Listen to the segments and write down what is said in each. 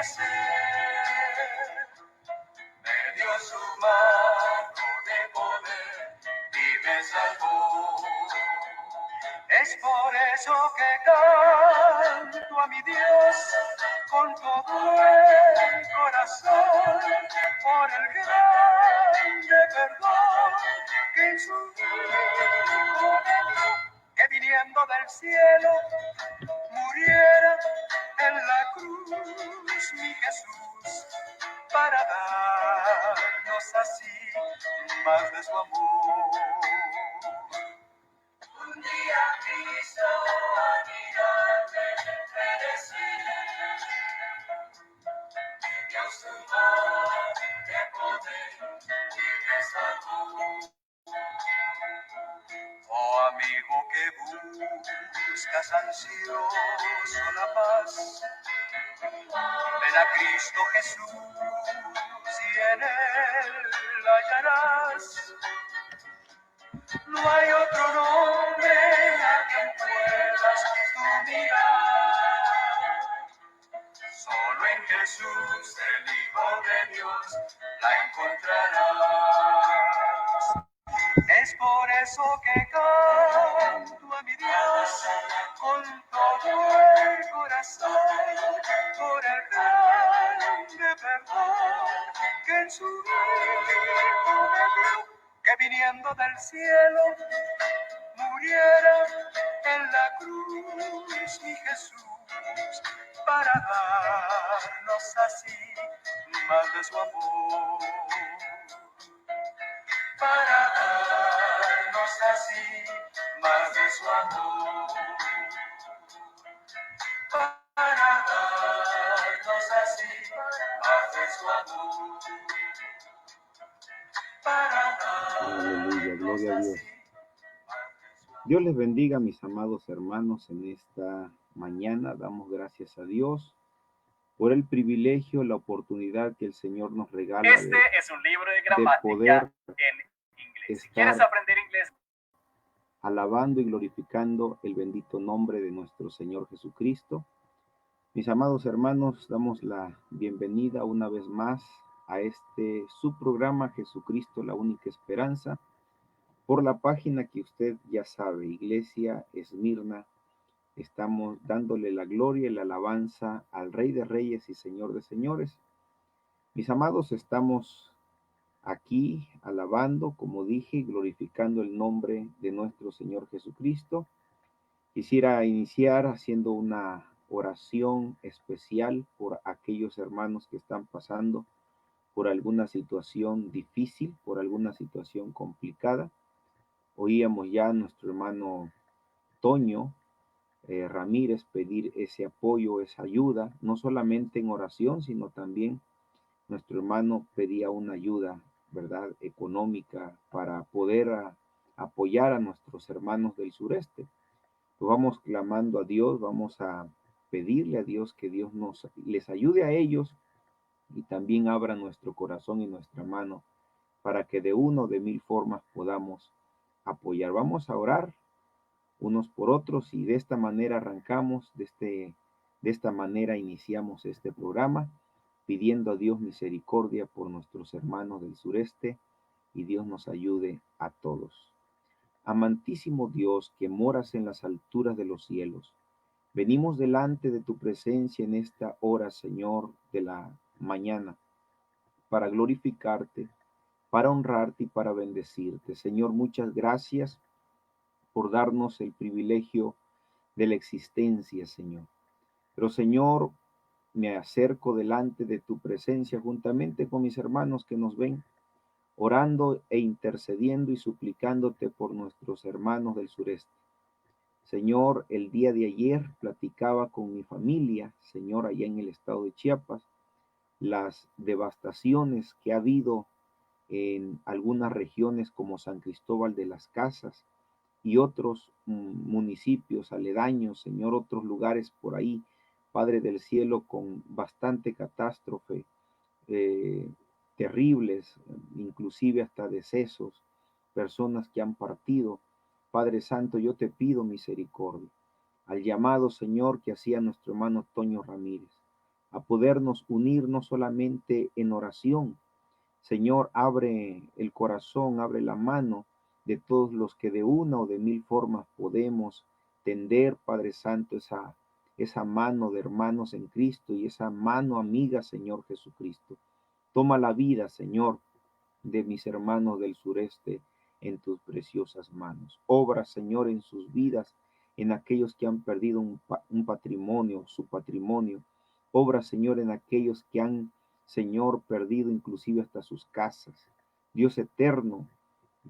ser. Me dio su mano de poder y me salvó. Es por eso que canto a mi Dios con todo el corazón, por el grande perdón que en su Hijo me dio, que viniendo del cielo muriera en la cruz mi Jesús, para darnos así más de su amor. Un día Cristo a mirarme merecer, me dio su mano de poder y me salvó. Oh amigo que buscas ansioso la paz, ven a Cristo Jesús y en Él la hallarás. No hay otro nombre a quien puedas tú mirar, solo en Jesús, el Hijo de Dios, la encontrarás. Es por eso que canto a mi Dios con todo el corazón, por el grande perdón que en su Hijo me dio, que viniendo del cielo muriera en la cruz mi Jesús, para darnos así más de su amor. Para darnos así más de su amor. Para darnos así más de su amor. Aleluya, gloria a Dios. Dios les bendiga, mis amados hermanos, en esta mañana. Damos gracias a Dios por el privilegio, la oportunidad que el Señor nos regala es un libro de gramática poder en inglés. Si quieres aprender inglés, alabando y glorificando el bendito nombre de nuestro Señor Jesucristo. Mis amados hermanos, damos la bienvenida una vez más a su programa Jesucristo, la única esperanza, por la página que usted ya sabe, Iglesia Esmirna. Estamos dándole la gloria y la alabanza al Rey de Reyes y Señor de Señores. Mis amados, estamos aquí alabando, como dije, glorificando el nombre de nuestro Señor Jesucristo. Quisiera iniciar haciendo una oración especial por aquellos hermanos que están pasando por alguna situación difícil, por alguna situación complicada. Oíamos ya a nuestro hermano Toño Ramírez pedir ese apoyo, esa ayuda, no solamente en oración, sino también nuestro hermano pedía una ayuda, ¿verdad?, económica para poder apoyar a nuestros hermanos del sureste. Pues vamos clamando a Dios, vamos a pedirle a Dios que Dios les ayude a ellos y también abra nuestro corazón y nuestra mano para que de una o de mil formas podamos apoyar. Vamos a orar unos por otros y de esta manera arrancamos, de esta manera iniciamos este programa, pidiendo a Dios misericordia por nuestros hermanos del sureste y Dios nos ayude a todos. Amantísimo Dios, que moras en las alturas de los cielos, venimos delante de tu presencia en esta hora, Señor, de la mañana, para glorificarte, para honrarte y para bendecirte. Señor, muchas gracias por darnos el privilegio de la existencia, Señor. Pero, Señor, me acerco delante de tu presencia juntamente con mis hermanos que nos ven, orando e intercediendo y suplicándote por nuestros hermanos del sureste. Señor, el día de ayer platicaba con mi familia, Señor, allá en el estado de Chiapas, las devastaciones que ha habido en algunas regiones como San Cristóbal de las Casas y otros municipios aledaños, Señor, otros lugares por ahí, Padre del cielo, con bastante catástrofe, terribles, inclusive hasta decesos, personas que han partido. Padre Santo, yo te pido misericordia al llamado, Señor, que hacía nuestro hermano Toño Ramírez. a podernos unir no solamente en oración. Señor, abre el corazón, abre la mano de todos los que de una o de mil formas podemos tender, Padre Santo, esa mano de hermanos en Cristo y esa mano amiga, Señor Jesucristo. Toma la vida, Señor, de mis hermanos del sureste en tus preciosas manos. Obra, Señor, en sus vidas, en aquellos que han perdido un patrimonio, su patrimonio. Obra, Señor, en aquellos que han, Señor, perdido inclusive hasta sus casas. Dios eterno,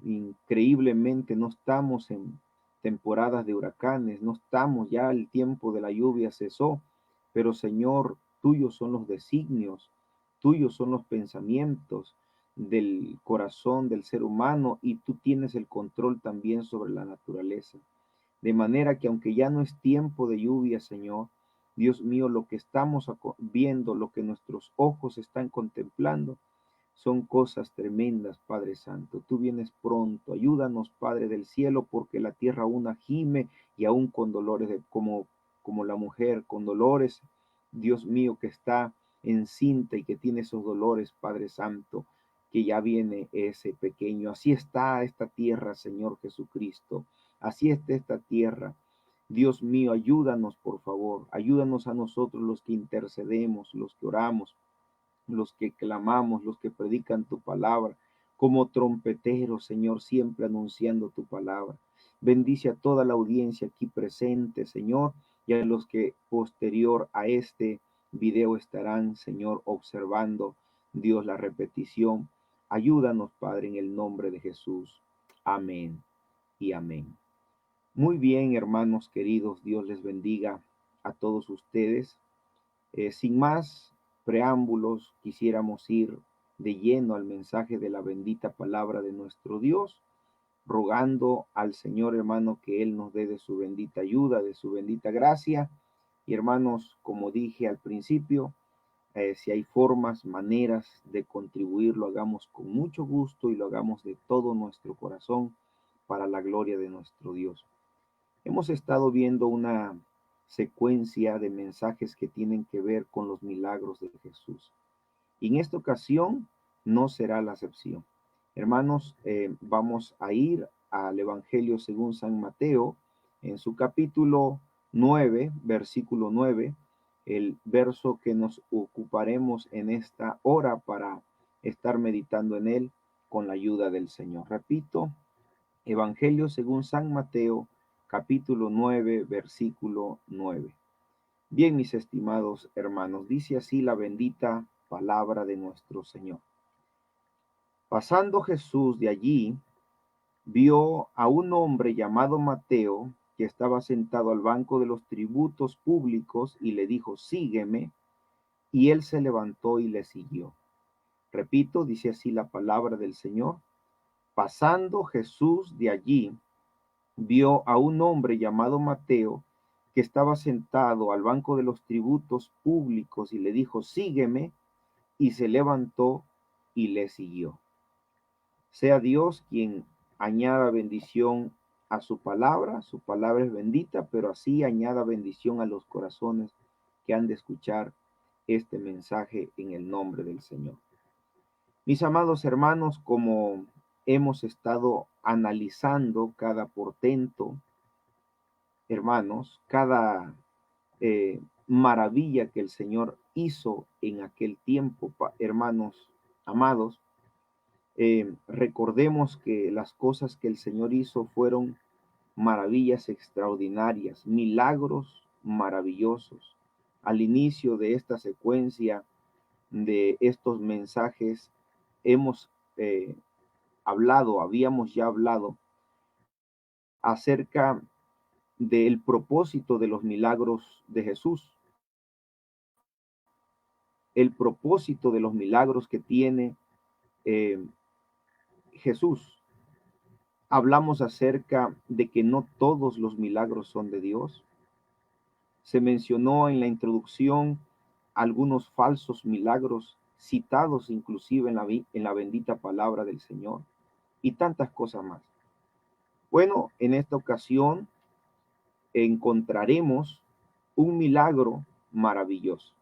increíblemente no estamos en temporadas de huracanes, no estamos, ya el tiempo de la lluvia cesó, pero Señor, tuyos son los designios, tuyos son los pensamientos del corazón del ser humano y tú tienes el control también sobre la naturaleza. De manera que aunque ya no es tiempo de lluvia, Señor, Dios mío, lo que estamos viendo, lo que nuestros ojos están contemplando, son cosas tremendas, Padre Santo. Tú vienes pronto. Ayúdanos, Padre del cielo, porque la tierra aún gime y aún con dolores, como la mujer con dolores, Dios mío, que está encinta y que tiene esos dolores, Padre Santo, que ya viene ese pequeño. Así está esta tierra, Señor Jesucristo. Así está esta tierra. Dios mío, ayúdanos, por favor. Ayúdanos a nosotros los que intercedemos, los que oramos, los que clamamos, los que predican tu palabra, como trompeteros, Señor, siempre anunciando tu palabra. Bendice a toda la audiencia aquí presente, Señor, y a los que posterior a este video estarán, Señor, observando, Dios, la repetición. Ayúdanos, Padre, en el nombre de Jesús. Amén y amén. Muy bien, hermanos queridos, Dios les bendiga a todos ustedes. Sin más preámbulos, quisiéramos ir de lleno al mensaje de la bendita palabra de nuestro Dios, rogando al Señor, hermano, que Él nos dé de su bendita ayuda, de su bendita gracia. Y hermanos, como dije al principio, si hay formas, maneras de contribuir, lo hagamos con mucho gusto y lo hagamos de todo nuestro corazón para la gloria de nuestro Dios. Hemos estado viendo una secuencia de mensajes que tienen que ver con los milagros de Jesús. Y en esta ocasión no será la excepción. Hermanos, vamos a ir al Evangelio según San Mateo, en su capítulo 9, versículo 9, el verso que nos ocuparemos en esta hora para estar meditando en él con la ayuda del Señor. Repito, Evangelio según San Mateo, capítulo 9, versículo 9. Bien, mis estimados hermanos, dice así la bendita palabra de nuestro Señor. Pasando Jesús de allí, vio a un hombre llamado Mateo, que estaba sentado al banco de los tributos públicos, y le dijo, sígueme, y él se levantó y le siguió. Repito, dice así la palabra del Señor. Pasando Jesús de allí, vio a un hombre llamado Mateo, que estaba sentado al banco de los tributos públicos, y le dijo, sígueme, y se levantó y le siguió. Sea Dios quien añada bendición a su palabra es bendita, pero así añada bendición a los corazones que han de escuchar este mensaje en el nombre del Señor. Mis amados hermanos, como hemos estado analizando cada portento, hermanos, cada maravilla que el Señor hizo en aquel tiempo, hermanos amados, recordemos que las cosas que el Señor hizo fueron maravillas extraordinarias, milagros maravillosos. Al inicio de esta secuencia de estos mensajes hemos habíamos ya hablado acerca del propósito de los milagros de Jesús, el propósito de los milagros que tiene Jesús. Hablamos acerca de que no todos los milagros son de Dios. Se mencionó en la introducción algunos falsos milagros citados inclusive en la bendita palabra del Señor y tantas cosas más. Bueno, en esta ocasión encontraremos un milagro maravilloso.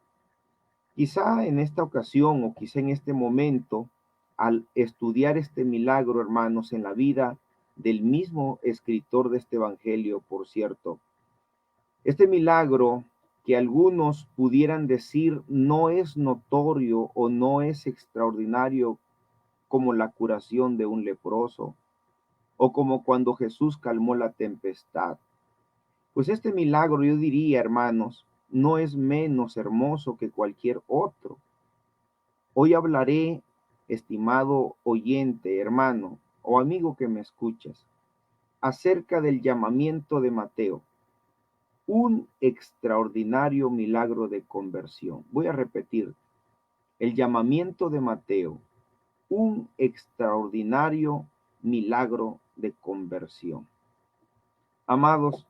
Quizá en esta ocasión o quizá en este momento, al estudiar este milagro, hermanos, en la vida del mismo escritor de este evangelio, por cierto, este milagro que algunos pudieran decir no es notorio o no es extraordinario como la curación de un leproso o como cuando Jesús calmó la tempestad. Pues este milagro, yo diría, hermanos, no es menos hermoso que cualquier otro. Hoy hablaré, estimado oyente, hermano o amigo que me escuchas, acerca del llamamiento de Mateo, un extraordinario milagro de conversión. Voy a repetir, el llamamiento de Mateo, un extraordinario milagro de conversión. Amados,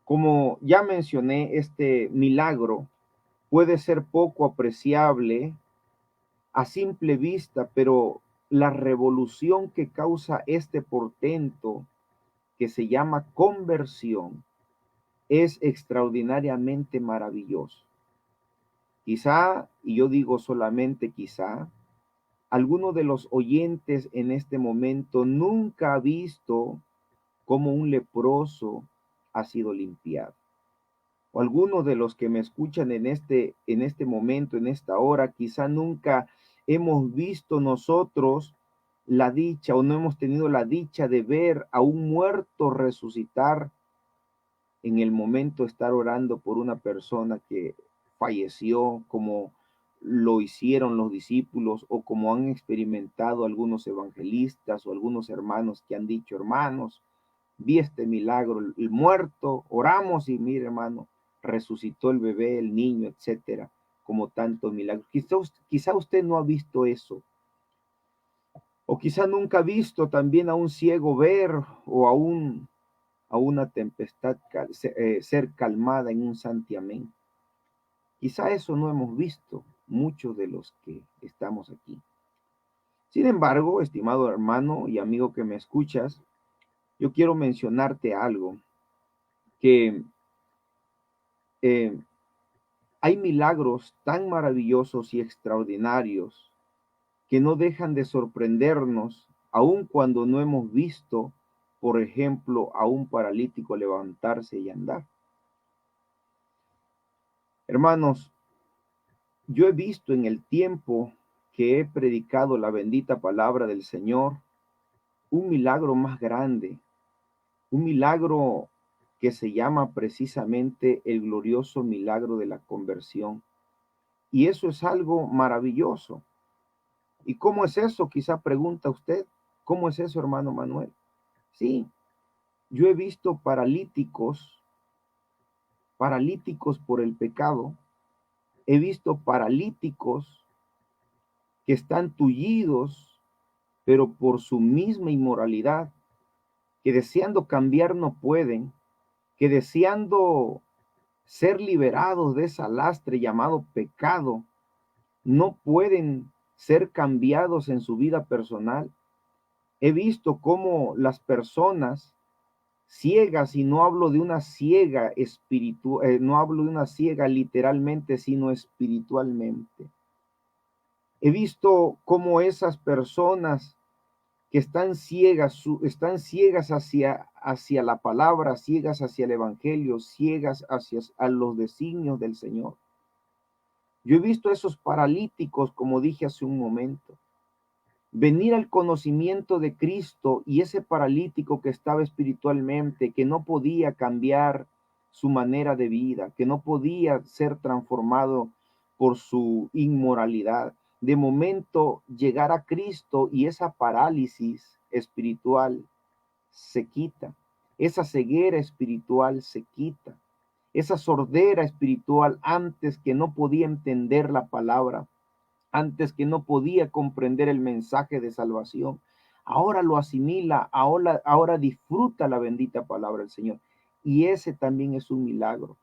como ya mencioné, este milagro puede ser poco apreciable a simple vista, pero la revolución que causa este portento, que se llama conversión, es extraordinariamente maravilloso. Quizá, y yo digo solamente quizá, alguno de los oyentes en este momento nunca ha visto cómo un leproso ha sido limpiado. O algunos de los que me escuchan en este momento, en esta hora, quizá nunca hemos visto nosotros la dicha o no hemos tenido la dicha de ver a un muerto resucitar en el momento de estar orando por una persona que falleció, como lo hicieron los discípulos o como han experimentado algunos evangelistas o algunos hermanos que han dicho, hermanos, vi este milagro, el muerto, oramos y mire, hermano, resucitó el bebé, el niño, etcétera, como tantos milagros. Quizá usted no ha visto eso, o quizá nunca ha visto también a un ciego ver o a una tempestad ser calmada en un santiamén. Quizá eso no hemos visto muchos de los que estamos aquí. Sin embargo, estimado hermano y amigo que me escuchas, yo quiero mencionarte algo, que eh, hay milagros tan maravillosos y extraordinarios que no dejan de sorprendernos, aun cuando no hemos visto, por ejemplo, a un paralítico levantarse y andar. Hermanos, yo he visto en el tiempo que he predicado la bendita palabra del Señor un milagro más grande, un milagro que se llama precisamente el glorioso milagro de la conversión. Y eso es algo maravilloso. ¿Y cómo es eso? Quizá pregunta usted, ¿cómo es eso, hermano Manuel? Sí, yo he visto paralíticos por el pecado, he visto paralíticos que están tullidos, pero por su misma inmoralidad, que deseando cambiar no pueden, que deseando ser liberados de esa lastre llamado pecado, no pueden ser cambiados en su vida personal. He visto cómo las personas ciegas, y no hablo de una ciega espiritual, no hablo de una ciega literalmente, sino espiritualmente. He visto cómo esas personas que están ciegas hacia la palabra, ciegas hacia el evangelio, ciegas hacia a los designios del Señor. Yo he visto a esos paralíticos, como dije hace un momento, venir al conocimiento de Cristo, y ese paralítico que estaba espiritualmente, que no podía cambiar su manera de vida, que no podía ser transformado por su inmoralidad, de momento llegar a Cristo y esa parálisis espiritual se quita, esa ceguera espiritual se quita, esa sordera espiritual antes que no podía entender la palabra, antes que no podía comprender el mensaje de salvación, ahora lo asimila, ahora disfruta la bendita palabra del Señor. Y ese también es un milagro.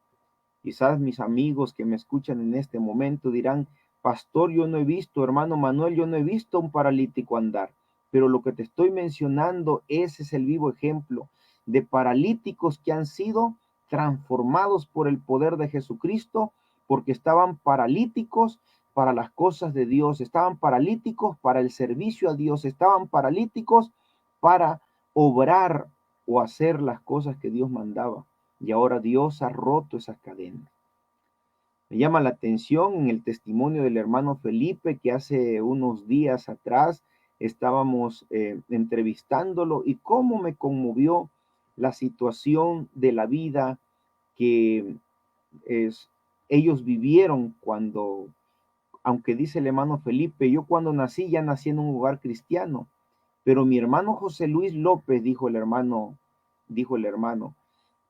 Quizás mis amigos que me escuchan en este momento dirán, pastor, yo no he visto, hermano Manuel, yo no he visto a un paralítico andar, pero lo que te estoy mencionando, ese es el vivo ejemplo de paralíticos que han sido transformados por el poder de Jesucristo, porque estaban paralíticos, para las cosas de Dios, estaban paralíticos para el servicio a Dios, estaban paralíticos para obrar o hacer las cosas que Dios mandaba. Y ahora Dios ha roto esas cadenas. Me llama la atención en el testimonio del hermano Felipe, que hace unos días atrás estábamos entrevistándolo, y cómo me conmovió la situación de la vida que ellos vivieron cuando, aunque dice el hermano Felipe, yo cuando nací ya nací en un hogar cristiano, pero mi hermano José Luis López, dijo el hermano,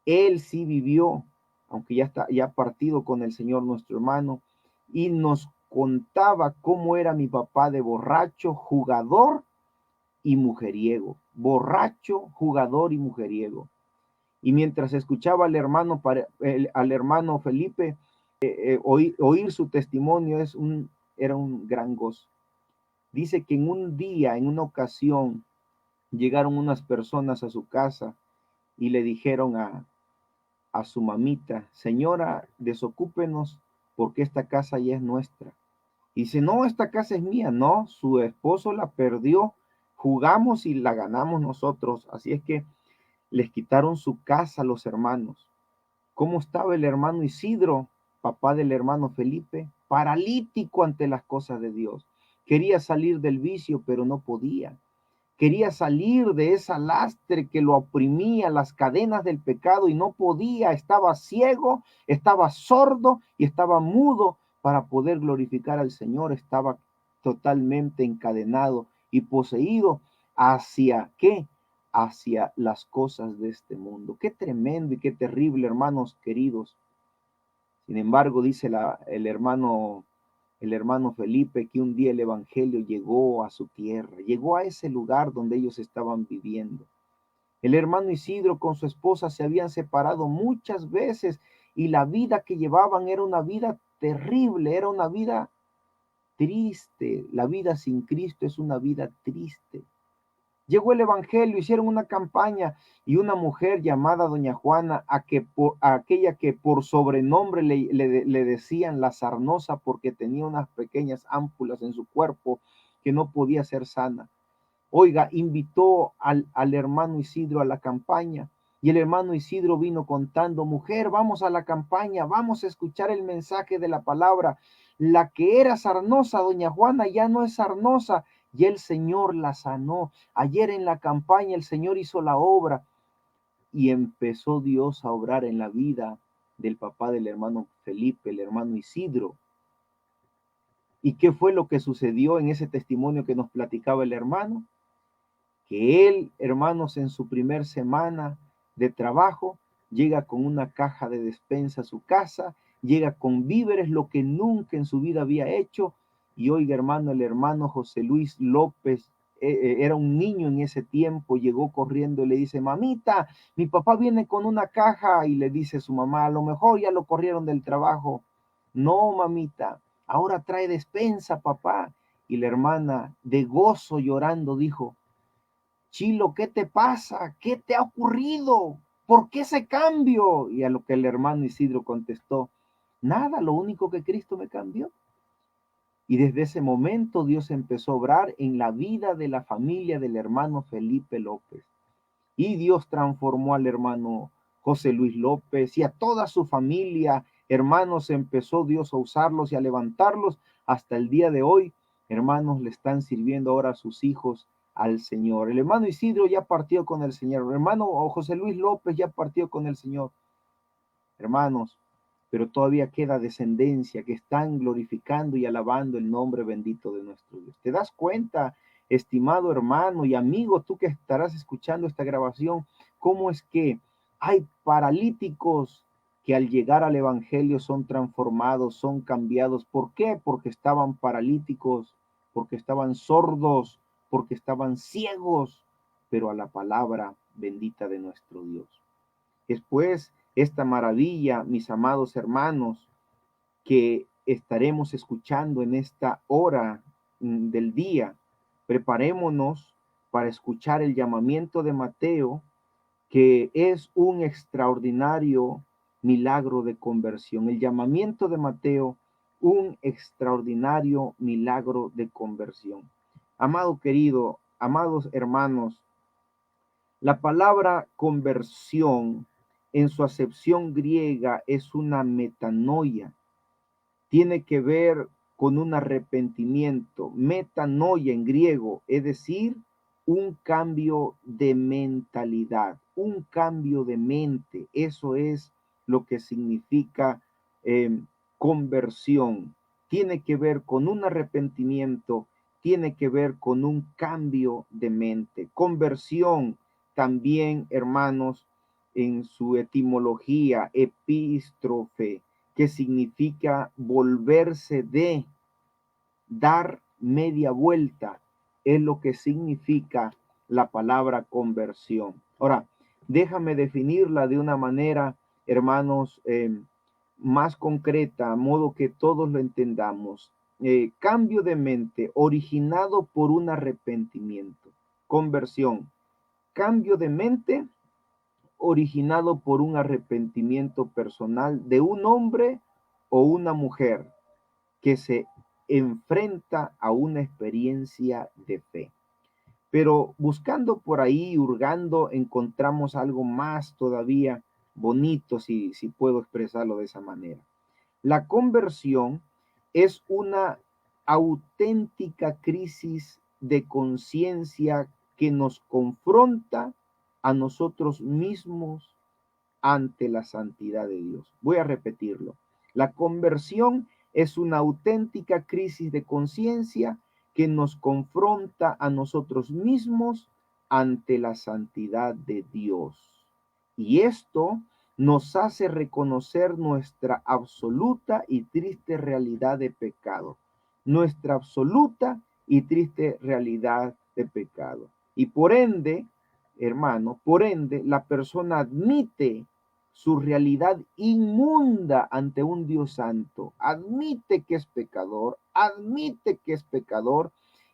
él sí vivió, aunque ya está ya partido con el Señor nuestro hermano, y nos contaba cómo era mi papá de borracho, jugador y mujeriego, borracho, jugador y mujeriego. Y mientras escuchaba al hermano Felipe, oír su testimonio era un gran gozo. Dice que en un día, en una ocasión, llegaron unas personas a su casa y le dijeron a su mamita, señora, desocúpenos porque esta casa ya es nuestra. Y dice, no, esta casa es mía. No, su esposo la perdió, jugamos y la ganamos nosotros. Así es que les quitaron su casa a los hermanos. ¿Cómo estaba el hermano Isidro, papá del hermano Felipe? Paralítico ante las cosas de Dios. Quería salir del vicio, pero no podía. Quería salir de esa lastre que lo oprimía, las cadenas del pecado, y no podía. Estaba ciego, estaba sordo y estaba mudo para poder glorificar al Señor. Estaba totalmente encadenado y poseído. ¿Hacia qué? Hacia las cosas de este mundo. Qué tremendo y qué terrible, hermanos queridos. Sin embargo, dice el hermano Felipe, que un día el evangelio llegó a su tierra, llegó a ese lugar donde ellos estaban viviendo. El hermano Isidro con su esposa se habían separado muchas veces, y la vida que llevaban era una vida terrible, era una vida triste. La vida sin Cristo es una vida triste. Llegó el evangelio, hicieron una campaña, y una mujer llamada doña Juana, a aquella que por sobrenombre le decían la sarnosa, porque tenía unas pequeñas ámpulas en su cuerpo que no podía ser sana. Oiga, invitó al hermano Isidro a la campaña, y el hermano Isidro vino contando, mujer, vamos a la campaña, vamos a escuchar el mensaje de la palabra. La que era sarnosa, doña Juana, ya no es sarnosa, y el Señor la sanó. Ayer en la campaña el Señor hizo la obra, y empezó Dios a obrar en la vida del papá del hermano Felipe, el hermano Isidro. ¿Y qué fue lo que sucedió en ese testimonio que nos platicaba el hermano? Que él, hermanos, en su primer semana de trabajo, llega con una caja de despensa a su casa, llega con víveres, lo que nunca en su vida había hecho. Y oiga, hermano, el hermano José Luis López era un niño en ese tiempo, llegó corriendo y le dice, mamita, mi papá viene con una caja, y le dice su mamá, a lo mejor ya lo corrieron del trabajo. No, mamita, ahora trae despensa, papá. Y la hermana, de gozo llorando, dijo, Chilo, ¿qué te pasa? ¿Qué te ha ocurrido? ¿Por qué ese cambio? Y a lo que el hermano Isidro contestó, nada, lo único que Cristo me cambió. Y desde ese momento Dios empezó a obrar en la vida de la familia del hermano Felipe López. Y Dios transformó al hermano José Luis López y a toda su familia. Hermanos, empezó Dios a usarlos y a levantarlos hasta el día de hoy. Hermanos, le están sirviendo ahora a sus hijos al Señor. El hermano Isidro ya partió con el Señor. El hermano José Luis López ya partió con el Señor. Hermanos, pero todavía queda descendencia que están glorificando y alabando el nombre bendito de nuestro Dios. ¿Te das cuenta, estimado hermano y amigo, tú que estarás escuchando esta grabación, cómo es que hay paralíticos que al llegar al evangelio son transformados, son cambiados? ¿Por qué? Porque estaban paralíticos, porque estaban sordos, porque estaban ciegos, pero a la palabra bendita de nuestro Dios. Después, esta maravilla, mis amados hermanos, que estaremos escuchando en esta hora del día, preparémonos para escuchar el llamamiento de Mateo, que es un extraordinario milagro de conversión. El llamamiento de Mateo un extraordinario milagro de conversión. Amado querido, amados hermanos, la palabra conversión en su acepción griega es una metanoia. Tiene que ver con un arrepentimiento. Metanoia en griego, es decir, un cambio de mentalidad, un cambio de mente. Eso es lo que significa conversión. Tiene que ver con un arrepentimiento, tiene que ver con un cambio de mente. Conversión también, hermanos, en su etimología, epístrofe, que significa volverse de, dar media vuelta, es lo que significa la palabra conversión. Ahora, déjame definirla de una manera, hermanos, más concreta, a modo que todos lo entendamos. Cambio de mente originado por un arrepentimiento. Conversión. Cambio de mente originado por un arrepentimiento personal de un hombre o una mujer que se enfrenta a una experiencia de fe. Pero buscando por ahí, hurgando, encontramos algo más todavía bonito, si puedo expresarlo de esa manera. La conversión es una auténtica crisis de conciencia que nos confronta a nosotros mismos ante la santidad de Dios. Voy a repetirlo. La conversión es una auténtica crisis de conciencia que nos confronta a nosotros mismos ante la santidad de Dios. Y esto nos hace reconocer nuestra absoluta y triste realidad de pecado. Nuestra absoluta y triste realidad de pecado. Y por ende, hermano, por ende, la persona admite su realidad inmunda ante un Dios santo, admite que es pecador,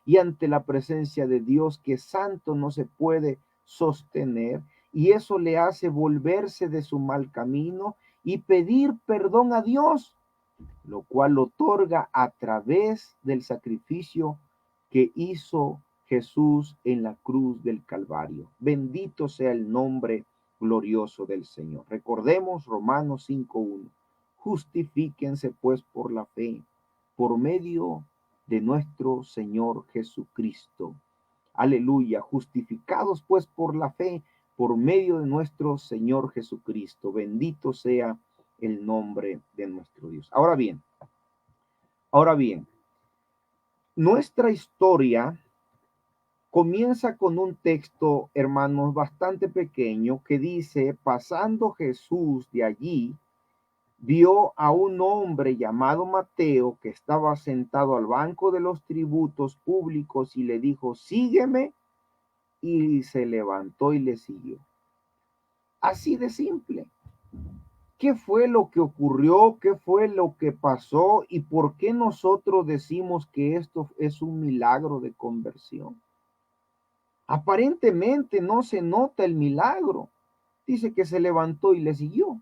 y ante la presencia de Dios que santo no se puede sostener, y eso le hace volverse de su mal camino y pedir perdón a Dios, lo cual otorga a través del sacrificio que hizo Jesús en la cruz del Calvario. Bendito sea el nombre glorioso del Señor. Recordemos Romanos 5:1. Justifíquense pues por la fe, por medio de nuestro Señor Jesucristo. Aleluya. Justificados pues por la fe, por medio de nuestro Señor Jesucristo. Bendito sea el nombre de nuestro Dios. Ahora bien, nuestra historia comienza con un texto, hermanos, bastante pequeño que dice: pasando Jesús de allí, vio a un hombre llamado Mateo que estaba sentado al banco de los tributos públicos y le dijo: sígueme, y se levantó y le siguió. Así de simple. ¿Qué fue lo que ocurrió? ¿Qué fue lo que pasó? ¿Y por qué nosotros decimos que esto es un milagro de conversión? Aparentemente no se nota el milagro. Dice que se levantó y le siguió.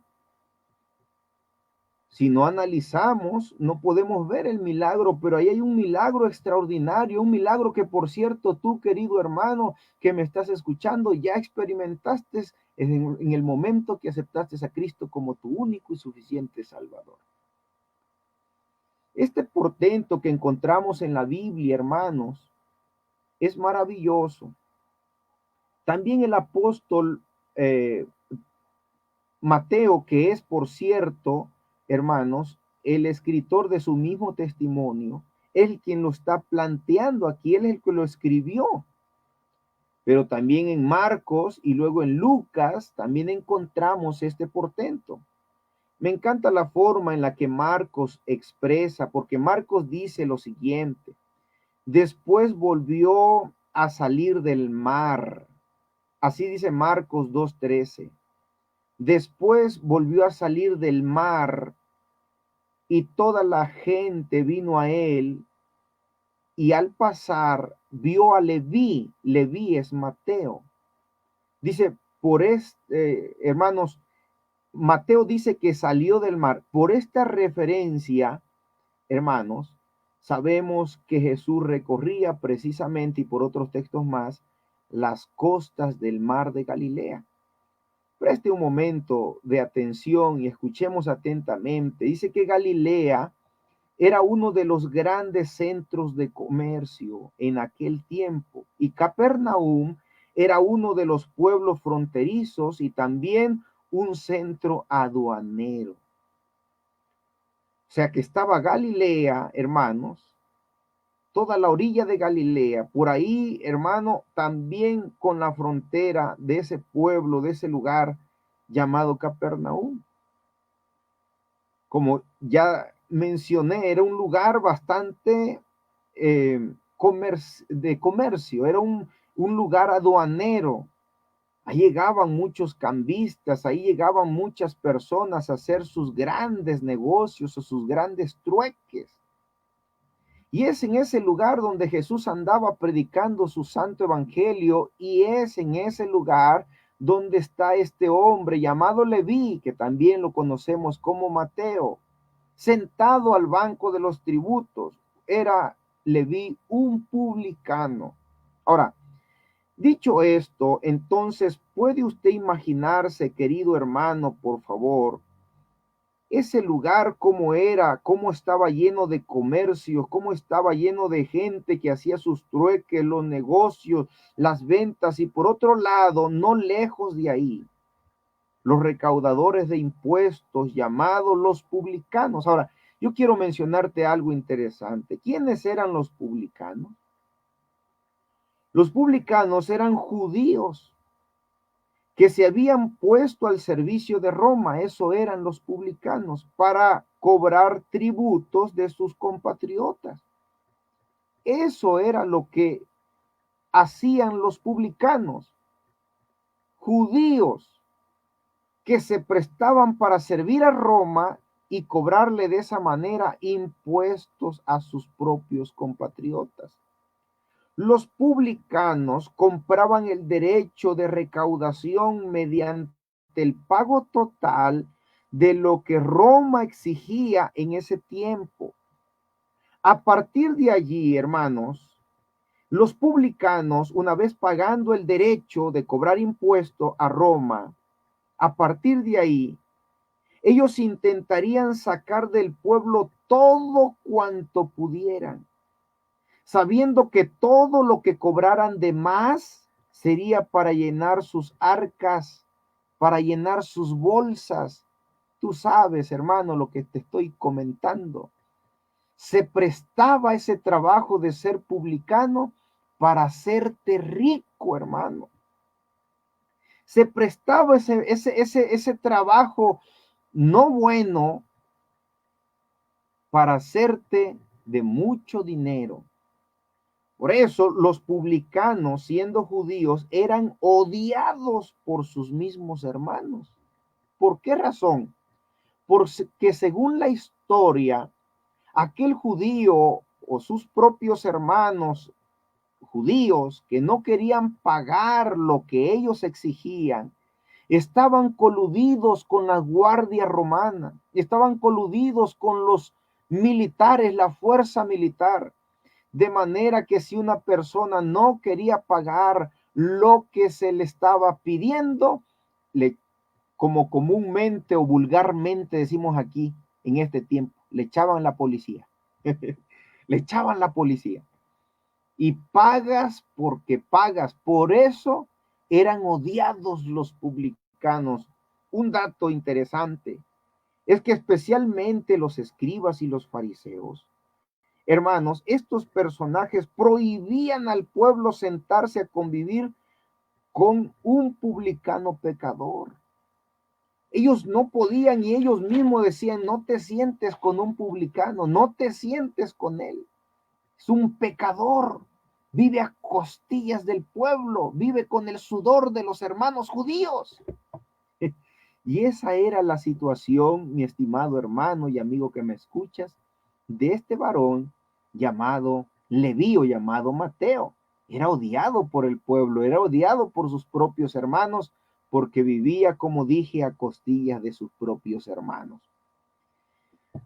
Si no analizamos, no podemos ver el milagro, pero ahí hay un milagro extraordinario, un milagro que, por cierto, tú, querido hermano, que me estás escuchando, ya experimentaste en el momento que aceptaste a Cristo como tu único y suficiente Salvador. Este portento que encontramos en la Biblia, hermanos, es maravilloso. También el apóstol Mateo, que es, por cierto, hermanos, el escritor de su mismo testimonio, es quien lo está planteando aquí, él es el que lo escribió. Pero también en Marcos y luego en Lucas también encontramos este portento. Me encanta la forma en la que Marcos expresa, porque Marcos dice lo siguiente: después volvió a salir del mar. Así dice Marcos 2:13. Después volvió a salir del mar y toda la gente vino a él, y al pasar vio a Leví. Leví es Mateo. Dice, hermanos, Mateo dice que salió del mar. Por esta referencia hermanos, sabemos que Jesús recorría precisamente, y por otros textos más, las costas del mar de Galilea. Preste un momento de atención y escuchemos atentamente. Dice que Galilea era uno de los grandes centros de comercio en aquel tiempo, y Capernaum era uno de los pueblos fronterizos y también un centro aduanero. O sea que estaba Galilea, hermanos, toda la orilla de Galilea, por ahí, hermano, también con la frontera de ese pueblo, de ese lugar llamado Capernaum. Como ya mencioné, era un lugar bastante de comercio, era un lugar aduanero. Ahí llegaban muchos cambistas, ahí llegaban muchas personas a hacer sus grandes negocios o sus grandes trueques. Y es en ese lugar donde Jesús andaba predicando su santo evangelio, y es en ese lugar donde está este hombre llamado Leví, que también lo conocemos como Mateo, sentado al banco de los tributos. Era Leví un publicano. Ahora, dicho esto, entonces, ¿puede usted imaginarse, querido hermano, por favor, ese lugar cómo era, cómo estaba lleno de comercios, cómo estaba lleno de gente que hacía sus trueques, los negocios, las ventas? Y por otro lado, no lejos de ahí, los recaudadores de impuestos llamados los publicanos. Ahora, yo quiero mencionarte algo interesante. ¿Quiénes eran los publicanos? Los publicanos eran judíos que se habían puesto al servicio de Roma. Eso eran los publicanos, para cobrar tributos de sus compatriotas. Eso era lo que hacían los publicanos, judíos que se prestaban para servir a Roma y cobrarle de esa manera impuestos a sus propios compatriotas. Los publicanos compraban el derecho de recaudación mediante el pago total de lo que Roma exigía en ese tiempo. A partir de allí, hermanos, los publicanos, una vez pagando el derecho de cobrar impuesto a Roma, a partir de ahí, ellos intentarían sacar del pueblo todo cuanto pudieran, sabiendo que todo lo que cobraran de más sería para llenar sus arcas, para llenar sus bolsas. Tú sabes, hermano, lo que te estoy comentando. Se prestaba ese trabajo de ser publicano para hacerte rico, hermano. Se prestaba ese trabajo no bueno para hacerte de mucho dinero. Por eso los publicanos, siendo judíos, eran odiados por sus mismos hermanos. ¿Por qué razón? Porque según la historia, aquel judío o sus propios hermanos judíos que no querían pagar lo que ellos exigían, estaban coludidos con la guardia romana, estaban coludidos con los militares, la fuerza militar. De manera que si una persona no quería pagar lo que se le estaba pidiendo, como comúnmente o vulgarmente decimos aquí en este tiempo, le echaban la policía. Le echaban la policía. Y pagas porque pagas. Por eso eran odiados los publicanos. Un dato interesante es que especialmente los escribas y los fariseos, hermanos, estos personajes prohibían al pueblo sentarse a convivir con un publicano pecador. Ellos no podían, y ellos mismos decían: no te sientes con un publicano, no te sientes con él. Es un pecador, vive a costillas del pueblo, vive con el sudor de los hermanos judíos. Y esa era la situación, mi estimado hermano y amigo que me escuchas, de este varón llamado Leví o llamado Mateo. Era odiado por el pueblo, era odiado por sus propios hermanos, porque vivía, como dije, a costillas de sus propios hermanos.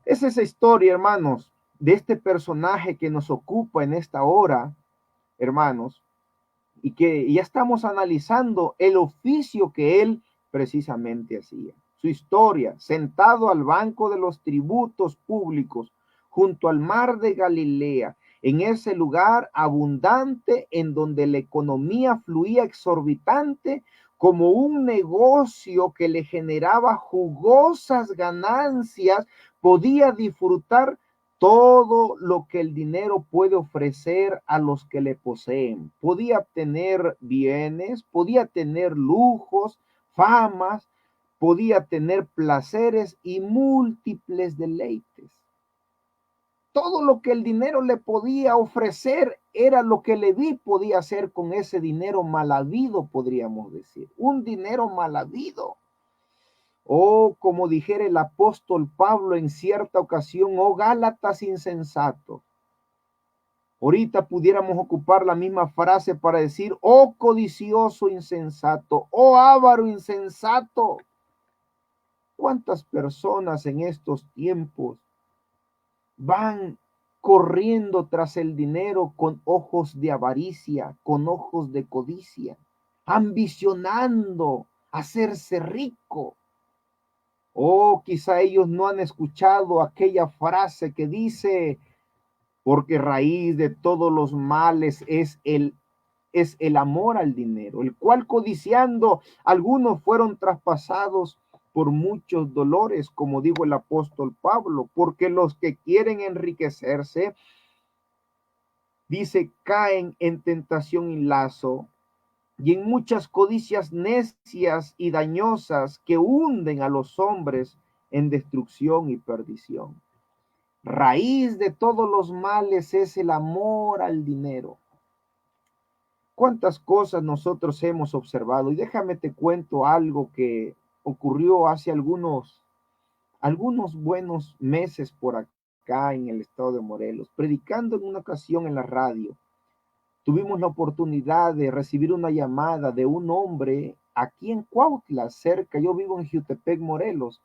Es esa historia, hermanos, de este personaje que nos ocupa en esta hora, hermanos, y que ya estamos analizando el oficio que él precisamente hacía. Su historia, sentado al banco de los tributos públicos, junto al mar de Galilea, en ese lugar abundante en donde la economía fluía exorbitante como un negocio que le generaba jugosas ganancias, podía disfrutar todo lo que el dinero puede ofrecer a los que le poseen. Podía obtener bienes, podía tener lujos, famas, podía tener placeres y múltiples deleites. Todo lo que el dinero le podía ofrecer era lo que Leví podía hacer con ese dinero mal habido, podríamos decir. Un dinero mal habido. O como dijera el apóstol Pablo en cierta ocasión, oh Gálatas insensatos. Ahorita pudiéramos ocupar la misma frase para decir, oh codicioso insensato, oh avaro insensato. ¿Cuántas personas en estos tiempos van corriendo tras el dinero con ojos de avaricia, con ojos de codicia, ambicionando hacerse rico? O quizá ellos no han escuchado aquella frase que dice, porque raíz de todos los males es el amor al dinero, el cual codiciando algunos fueron traspasados por muchos dolores, como dijo el apóstol Pablo, porque los que quieren enriquecerse, dice, caen en tentación y lazo, y en muchas codicias necias y dañosas que hunden a los hombres en destrucción y perdición. Raíz de todos los males es el amor al dinero. ¿Cuántas cosas nosotros hemos observado? Y déjame te cuento algo que ocurrió hace algunos buenos meses por acá en el estado de Morelos. Predicando en una ocasión en la radio, tuvimos la oportunidad de recibir una llamada de un hombre aquí en Cuautla, cerca. Yo vivo en Jiutepec, Morelos,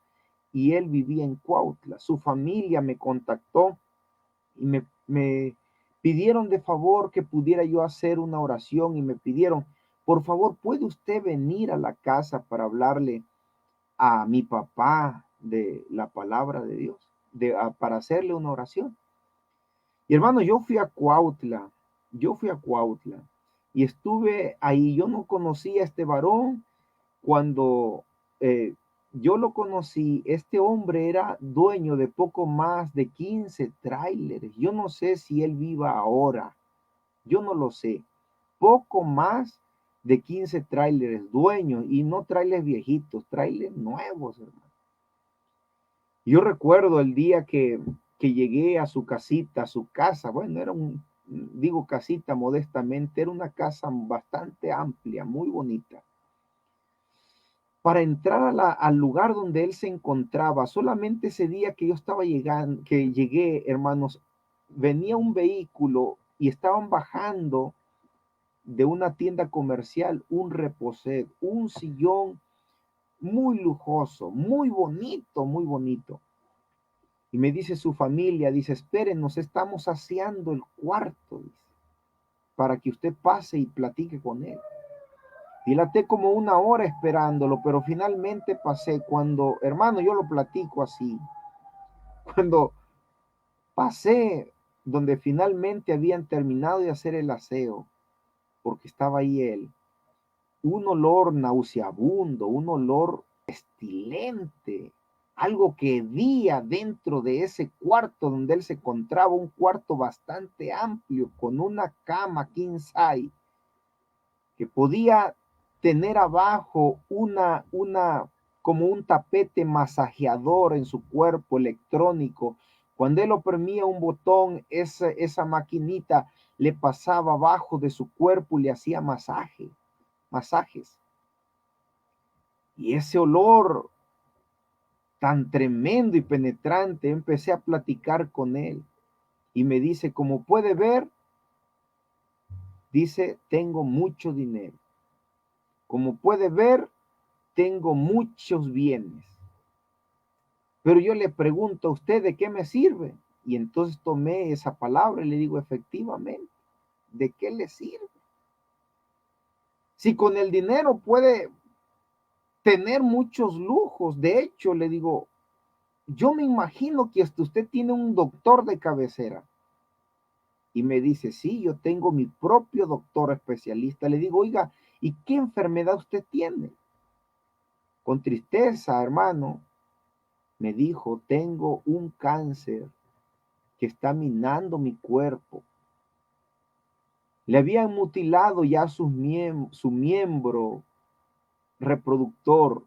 y él vivía en Cuautla. Su familia me contactó y me pidieron de favor que pudiera yo hacer una oración y me pidieron, por favor, ¿puede usted venir a la casa para hablarle a mi papá de la palabra de Dios, para hacerle una oración? Y hermano, yo fui a Cuautla y estuve ahí. Yo no conocía a este varón. Cuando yo lo conocí, este hombre era dueño de poco más de 15 tráileres. Yo no sé si él viva ahora, yo no lo sé. Poco más de 15 tráileres, dueños, y no tráileres viejitos, tráileres nuevos, hermano. Yo recuerdo el día que llegué a su casita, a su casa. Bueno, era digo casita modestamente, era una casa bastante amplia, muy bonita. Para entrar al lugar donde él se encontraba, solamente ese día que yo estaba llegando, que llegué, hermanos, venía un vehículo y estaban bajando de una tienda comercial un reposet, un sillón muy lujoso, muy bonito, muy bonito. Y me dice su familia, dice, esperen, nos estamos aseando el cuarto, dice, para que usted pase y platique con él. Dilaté como una hora esperándolo, pero finalmente pasé. Cuando, hermano, yo lo platico así. Cuando pasé donde finalmente habían terminado de hacer el aseo, porque estaba ahí él, un olor nauseabundo, un olor pestilente, algo que hedía dentro de ese cuarto donde él se encontraba, un cuarto bastante amplio, con una cama king size, que podía tener abajo como un tapete masajeador en su cuerpo electrónico. Cuando él oprimía un botón, esa maquinita le pasaba abajo de su cuerpo y le hacía masajes. Y ese olor tan tremendo y penetrante, empecé a platicar con él. Y me dice, como puede ver, dice, tengo mucho dinero. Como puede ver, tengo muchos bienes. Pero yo le pregunto a usted, ¿de qué me sirve? Y entonces tomé esa palabra y le digo, efectivamente, ¿de qué le sirve? Si con el dinero puede tener muchos lujos, de hecho, le digo, yo me imagino que hasta usted tiene un doctor de cabecera. Y me dice, sí, yo tengo mi propio doctor especialista. Le digo, oiga, ¿y qué enfermedad usted tiene? Con tristeza, hermano, me dijo, tengo un cáncer que está minando mi cuerpo. Le habían mutilado ya su miembro reproductor.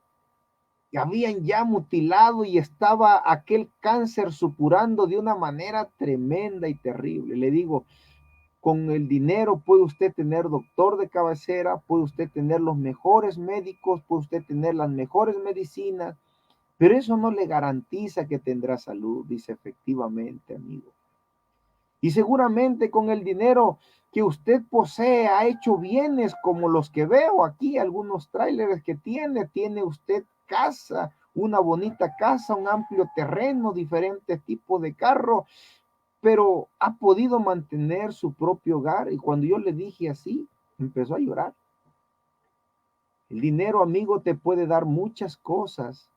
Habían ya mutilado y estaba aquel cáncer supurando de una manera tremenda y terrible. Le digo, con el dinero puede usted tener doctor de cabecera, puede usted tener los mejores médicos, puede usted tener las mejores medicinas, pero eso no le garantiza que tendrá salud. Dice, efectivamente, amigo. Y seguramente con el dinero que usted posee ha hecho bienes como los que veo aquí, algunos tráileres que tiene usted casa, una bonita casa, un amplio terreno, diferentes tipos de carro, pero ha podido mantener su propio hogar. Y cuando yo le dije así, empezó a llorar. El dinero, amigo, te puede dar muchas cosas,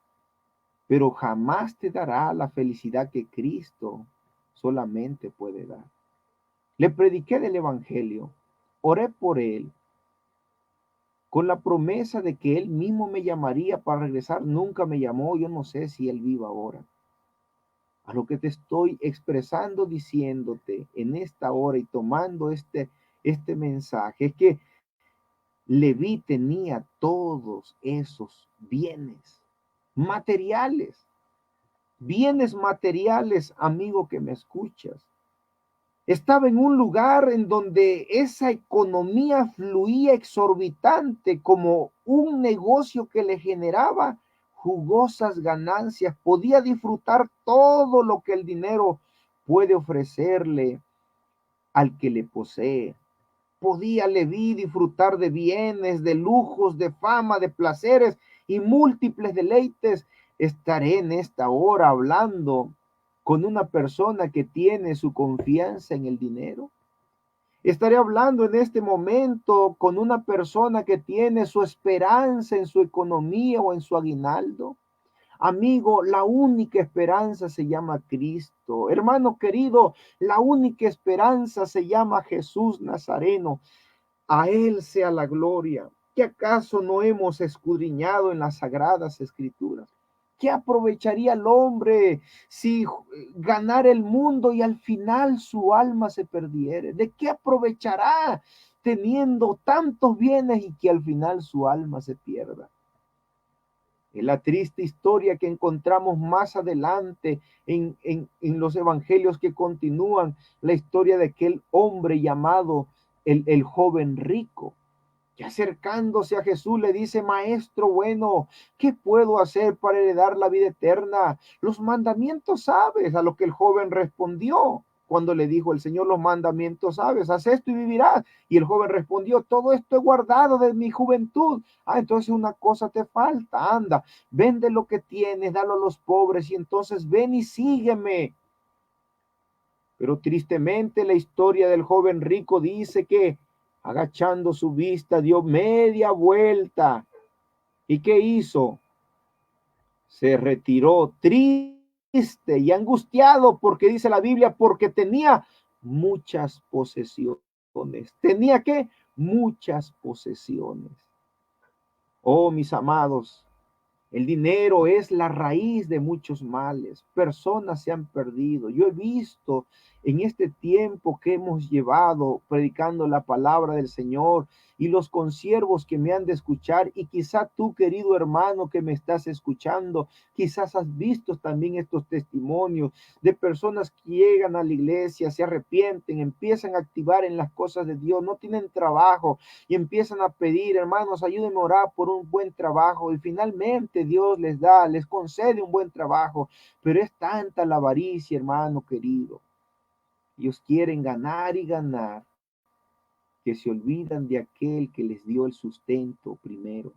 pero jamás te dará la felicidad que Cristo solamente puede dar. Le prediqué del Evangelio, oré por él, con la promesa de que él mismo me llamaría para regresar. Nunca me llamó, yo no sé si él vive ahora. A lo que te estoy expresando, diciéndote en esta hora y tomando este mensaje, es que Leví tenía todos esos bienes materiales, amigo que me escuchas. Estaba en un lugar en donde esa economía fluía exorbitante como un negocio que le generaba jugosas ganancias. Podía disfrutar todo lo que el dinero puede ofrecerle al que le posee. Podía Leví disfrutar de bienes, de lujos, de fama, de placeres y múltiples deleites. Estaré en esta hora hablando con una persona que tiene su confianza en el dinero. Estaré hablando en este momento con una persona que tiene su esperanza en su economía o en su aguinaldo. Amigo, la única esperanza se llama Cristo. Hermano querido, la única esperanza se llama Jesús Nazareno. A Él sea la gloria. ¿Qué acaso no hemos escudriñado en las sagradas escrituras? ¿Qué aprovecharía el hombre si ganara el mundo y al final su alma se perdiere? ¿De qué aprovechará teniendo tantos bienes y que al final su alma se pierda? Es la triste historia que encontramos más adelante en los evangelios que continúan, la historia de aquel hombre llamado el joven rico, que acercándose a Jesús le dice, maestro bueno, ¿qué puedo hacer para heredar la vida eterna? Los mandamientos sabes. A lo que el joven respondió cuando le dijo el Señor, los mandamientos sabes, haz esto y vivirás. Y el joven respondió, todo esto he guardado de mi juventud. Entonces una cosa te falta, anda, vende lo que tienes, dalo a los pobres y entonces ven y sígueme. Pero tristemente la historia del joven rico dice que agachando su vista dio media vuelta. ¿Y qué hizo? Se retiró triste y angustiado porque dice la Biblia, porque tenía muchas posesiones. ¿Tenía qué? Muchas posesiones. Oh, mis amados, el dinero es la raíz de muchos males. Personas se han perdido. Yo he visto en este tiempo que hemos llevado predicando la palabra del Señor y los consiervos que me han de escuchar, y quizá tú, querido hermano que me estás escuchando, quizás has visto también estos testimonios de personas que llegan a la iglesia, se arrepienten, empiezan a activar en las cosas de Dios, no tienen trabajo y empiezan a pedir, hermanos, ayúdenme a orar por un buen trabajo, y finalmente Dios les da, les concede un buen trabajo, pero es tanta la avaricia, hermano querido. Ellos quieren ganar y ganar, que se olvidan de aquel que les dio el sustento primero.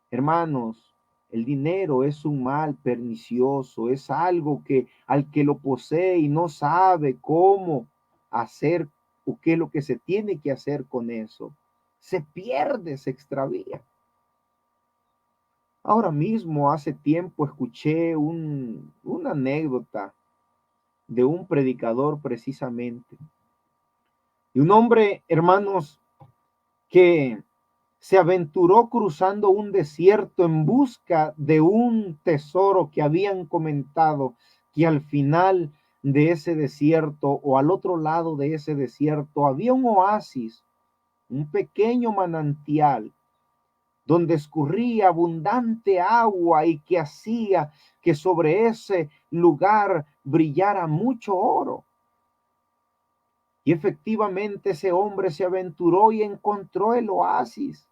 Hermanos, El dinero es un mal pernicioso, es algo que al que lo posee y no sabe cómo hacer o qué es lo que se tiene que hacer con eso, se pierde, se extravía. Ahora mismo, hace tiempo, escuché una anécdota de un predicador precisamente, de un hombre, hermanos, que se aventuró cruzando un desierto en busca de un tesoro que habían comentado que al final de ese desierto o al otro lado de ese desierto había un oasis, un pequeño manantial donde escurría abundante agua y que hacía que sobre ese lugar brillara mucho oro. Y efectivamente ese hombre se aventuró y encontró el oasis.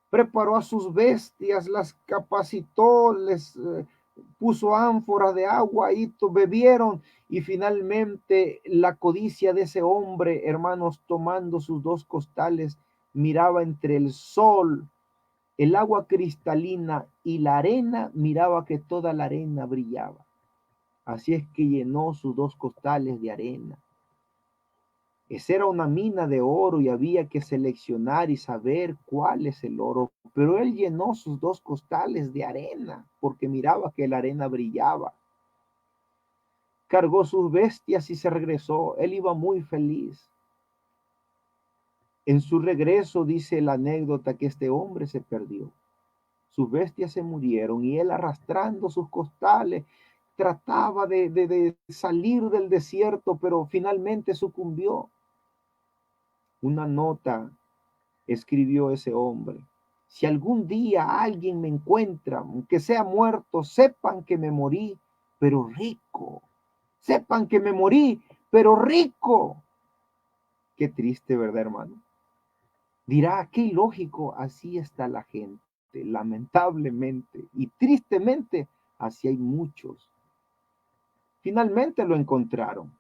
Preparó a sus bestias, las capacitó, les puso ánforas de agua y bebieron. Y finalmente la codicia de ese hombre, hermanos, tomando sus dos costales, miraba entre el sol, el agua cristalina y la arena, miraba que toda la arena brillaba. Así es que llenó sus dos costales de arena. Esa era una mina de oro y había que seleccionar y saber cuál es el oro. Pero él llenó sus dos costales de arena porque miraba que la arena brillaba. Cargó sus bestias y se regresó. Él iba muy feliz. En su regreso dice la anécdota que este hombre se perdió. Sus bestias se murieron y él, arrastrando sus costales, trataba de salir del desierto, pero finalmente sucumbió. Una nota escribió ese hombre: si algún día alguien me encuentra, aunque sea muerto, sepan que me morí, pero rico. Sepan que me morí, pero rico. Qué triste, ¿verdad, hermano? Dirá, qué ilógico, así está la gente, lamentablemente y tristemente, así hay muchos. Finalmente lo encontraron.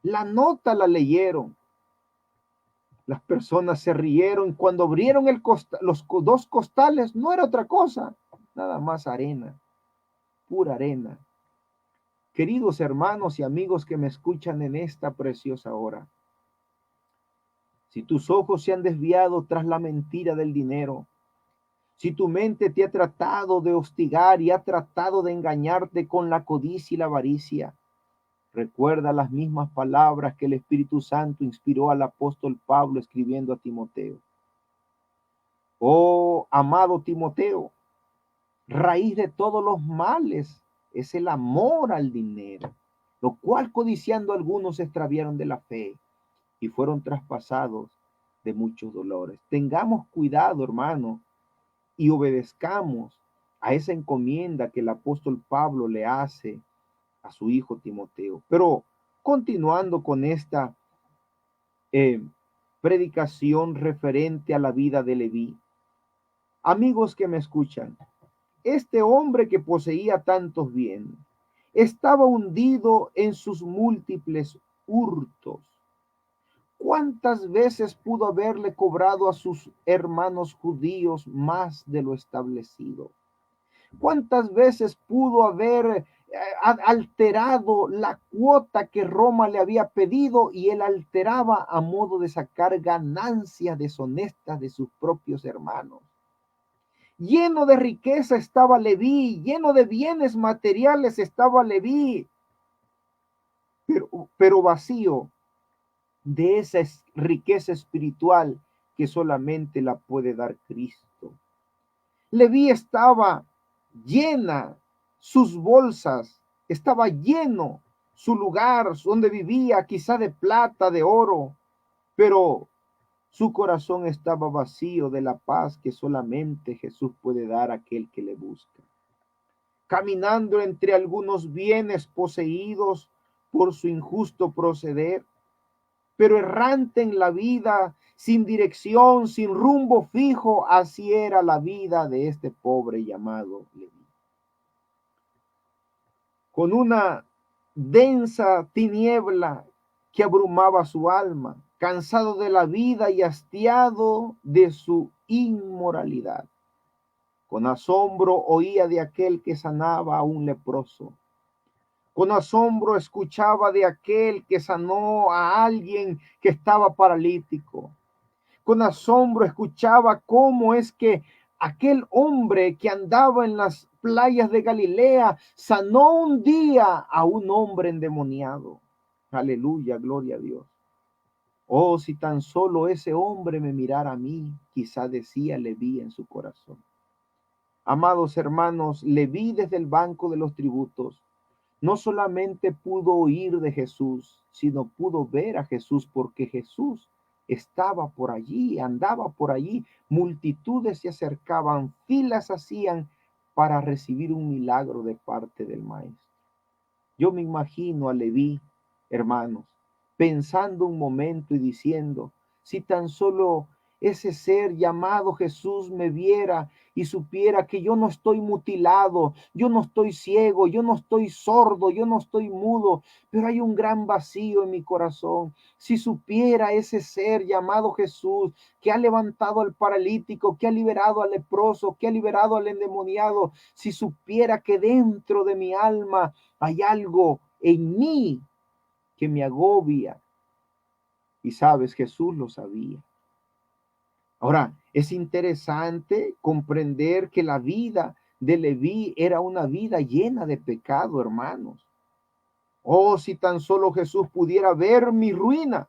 La nota la leyeron. Las personas se rieron cuando abrieron los dos costales. No era otra cosa, nada más arena, pura arena. Queridos hermanos y amigos que me escuchan en esta preciosa hora, si tus ojos se han desviado tras la mentira del dinero, si tu mente te ha tratado de hostigar y ha tratado de engañarte con la codicia y la avaricia, recuerda las mismas palabras que el Espíritu Santo inspiró al apóstol Pablo escribiendo a Timoteo. Oh, amado Timoteo, raíz de todos los males es el amor al dinero, lo cual codiciando algunos se extraviaron de la fe y fueron traspasados de muchos dolores. Tengamos cuidado, hermano, y obedezcamos a esa encomienda que el apóstol Pablo le hace a su hijo Timoteo. Pero continuando con esta predicación referente a la vida de Leví, amigos que me escuchan, este hombre que poseía tantos bienes estaba hundido en sus múltiples hurtos. ¿Cuántas veces pudo haberle cobrado a sus hermanos judíos más de lo establecido? ¿Cuántas veces pudo haber alterado la cuota que Roma le había pedido y él alteraba a modo de sacar ganancias deshonestas de sus propios hermanos? Lleno de riqueza estaba Leví, lleno de bienes materiales estaba Leví, pero vacío de esa riqueza espiritual que solamente la puede dar Cristo. Leví estaba llena, sus bolsas, estaba lleno su lugar donde vivía, quizá de plata, de oro, pero su corazón estaba vacío de la paz que solamente Jesús puede dar a aquel que le busca. Caminando entre algunos bienes poseídos por su injusto proceder, pero errante en la vida, sin dirección, sin rumbo fijo, así era la vida de este pobre llamado Leví. Con una densa tiniebla que abrumaba su alma, cansado de la vida y hastiado de su inmoralidad. Con asombro oía de aquel que sanaba a un leproso. Con asombro escuchaba de aquel que sanó a alguien que estaba paralítico. Con asombro escuchaba cómo es que aquel hombre que andaba en las playas de Galilea sanó un día a un hombre endemoniado. Aleluya, gloria a Dios. Oh, si tan solo ese hombre me mirara a mí, quizá decía Leví en su corazón. Amados hermanos, Leví desde el banco de los tributos no solamente pudo oír de Jesús, sino pudo ver a Jesús, porque Jesús estaba por allí, andaba por allí, multitudes se acercaban, filas hacían para recibir un milagro de parte del Maestro. Yo me imagino a Leví, hermanos, pensando un momento y diciendo, si tan solo ese ser llamado Jesús me viera y supiera que yo no estoy mutilado, yo no estoy ciego, yo no estoy sordo, yo no estoy mudo, pero hay un gran vacío en mi corazón. Si supiera ese ser llamado Jesús, que ha levantado al paralítico, que ha liberado al leproso, que ha liberado al endemoniado, si supiera que dentro de mi alma hay algo en mí que me agobia. Y sabes, Jesús lo sabía. Ahora, es interesante comprender que la vida de Leví era una vida llena de pecado, hermanos. Oh, si tan solo Jesús pudiera ver mi ruina,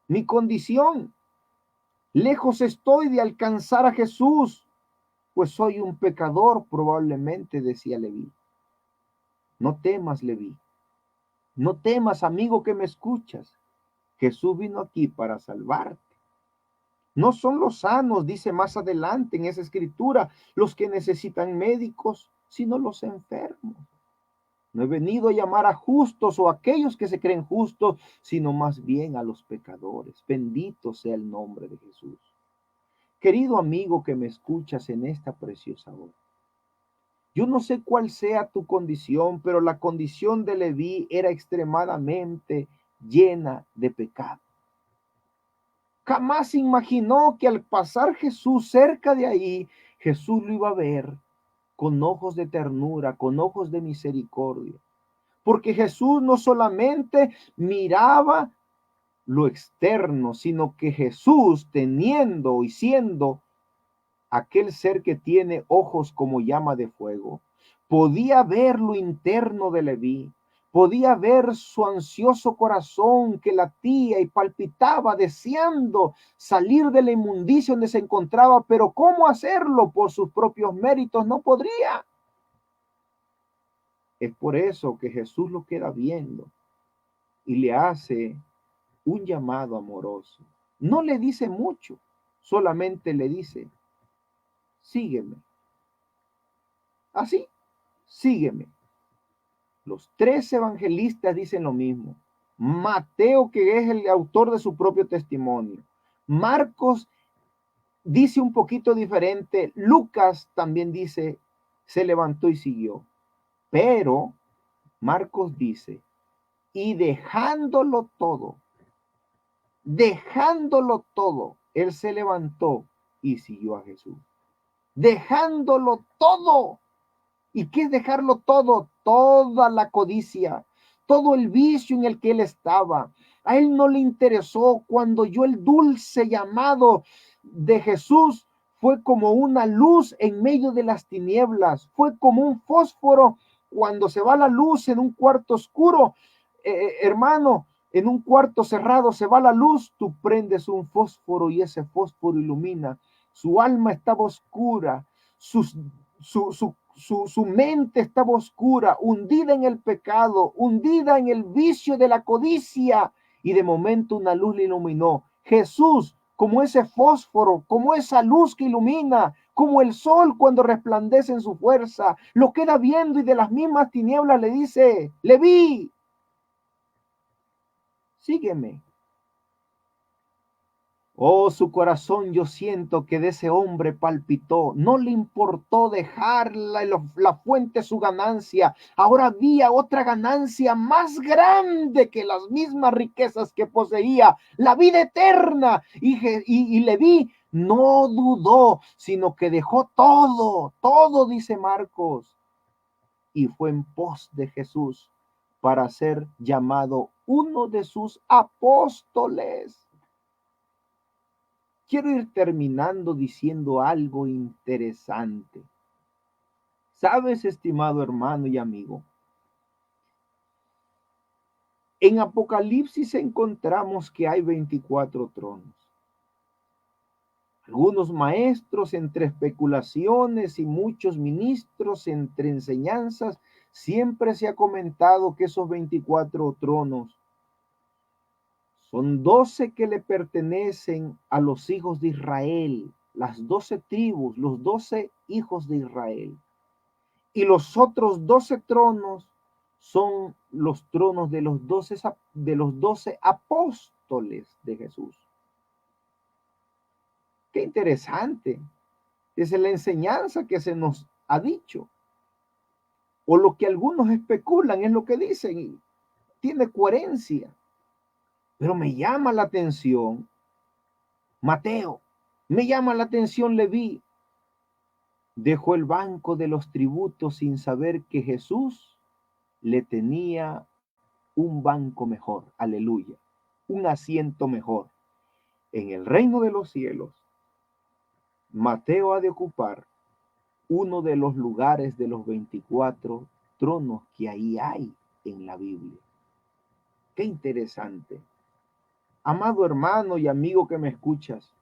mi condición. Lejos estoy de alcanzar a Jesús, pues soy un pecador, probablemente, decía Leví. No temas, Leví. No temas, amigo que me escuchas. Jesús vino aquí para salvarte. No son los sanos, dice más adelante en esa escritura, los que necesitan médicos, sino los enfermos. No he venido a llamar a justos o a aquellos que se creen justos, sino más bien a los pecadores. Bendito sea el nombre de Jesús. Querido amigo que me escuchas en esta preciosa hora, yo no sé cuál sea tu condición, pero la condición de Leví era extremadamente llena de pecado. Jamás imaginó que al pasar Jesús cerca de ahí, Jesús lo iba a ver con ojos de ternura, con ojos de misericordia. Porque Jesús no solamente miraba lo externo, sino que Jesús, teniendo y siendo aquel ser que tiene ojos como llama de fuego, podía ver lo interno de Leví, podía ver su ansioso corazón que latía y palpitaba deseando salir de la inmundicia donde se encontraba, pero ¿cómo hacerlo? Por sus propios méritos no podría. Es por eso que Jesús lo queda viendo y le hace un llamado amoroso. No le dice mucho, solamente le dice, sígueme. Así, sígueme. Los tres evangelistas dicen lo mismo. Mateo, que es el autor de su propio testimonio. Marcos dice un poquito diferente. Lucas también dice, se levantó y siguió. Pero Marcos dice, y dejándolo todo, él se levantó y siguió a Jesús. Dejándolo todo. ¿Y qué es dejarlo todo? Toda la codicia, todo el vicio en el que él estaba. A él no le interesó cuando oyó el dulce llamado de Jesús. Fue como una luz en medio de las tinieblas. Fue como un fósforo cuando se va la luz en un cuarto oscuro. Hermano, en un cuarto cerrado se va la luz, tú prendes un fósforo y ese fósforo ilumina. Su alma estaba oscura, su mente estaba oscura, hundida en el pecado, hundida en el vicio de la codicia, y de momento una luz le iluminó. Jesús, como ese fósforo, como esa luz que ilumina, como el sol cuando resplandece en su fuerza, lo queda viendo y de las mismas tinieblas le dice, Leví, sígueme. Oh, su corazón, yo siento que de ese hombre palpitó. No le importó dejar la fuente su ganancia. Ahora había otra ganancia más grande que las mismas riquezas que poseía, la vida eterna. Y Leví No dudó, sino que dejó todo, dice Marcos, y fue en pos de Jesús para ser llamado uno de sus apóstoles. Quiero ir terminando diciendo algo interesante. ¿Sabes, estimado hermano y amigo? En Apocalipsis encontramos que hay 24 tronos. Algunos maestros entre especulaciones y muchos ministros entre enseñanzas, siempre se ha comentado que esos 24 tronos son 12 que le pertenecen a los hijos de Israel, las 12 tribus, los 12 hijos de Israel. Y los otros 12 tronos son los tronos de los 12 apóstoles de Jesús. Qué interesante. Es la enseñanza que se nos ha dicho. O lo que algunos especulan es lo que dicen y tiene coherencia. Pero me llama la atención Mateo, me llama la atención Leví. Dejó el banco de los tributos sin saber que Jesús le tenía un banco mejor, aleluya, un asiento mejor. En el reino de los cielos, Mateo ha de ocupar uno de los lugares de los 24 tronos que ahí hay en la Biblia. Qué interesante. Amado hermano y amigo que me escuchas,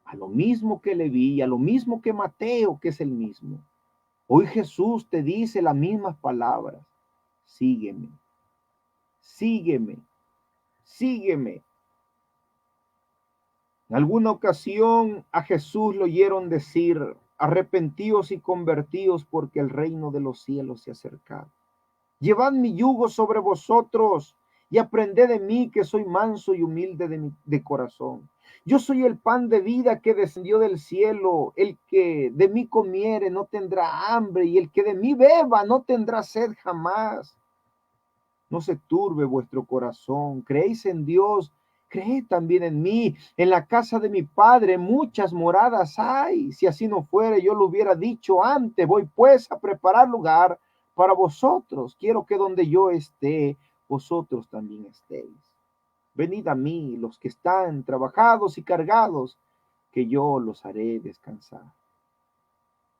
a lo mismo que Leví, a lo mismo que Mateo, que es el mismo, hoy Jesús te dice las mismas palabras. Sígueme, sígueme, sígueme. En alguna ocasión a Jesús lo oyeron decir: arrepentíos y convertíos, porque el reino de los cielos se ha acercado. Llevad mi yugo sobre vosotros y aprended de mí, que soy manso y humilde de corazón. Yo soy el pan de vida que descendió del cielo. El que de mí comiere no tendrá hambre, y el que de mí beba no tendrá sed jamás. No se turbe vuestro corazón. Creéis en Dios, creed también en mí. En la casa de mi Padre muchas moradas hay. Si así no fuere, yo lo hubiera dicho antes. Voy pues a preparar lugar para vosotros. Quiero que donde yo esté, vosotros también estéis. Venid a mí, los que están trabajados y cargados, que yo los haré descansar.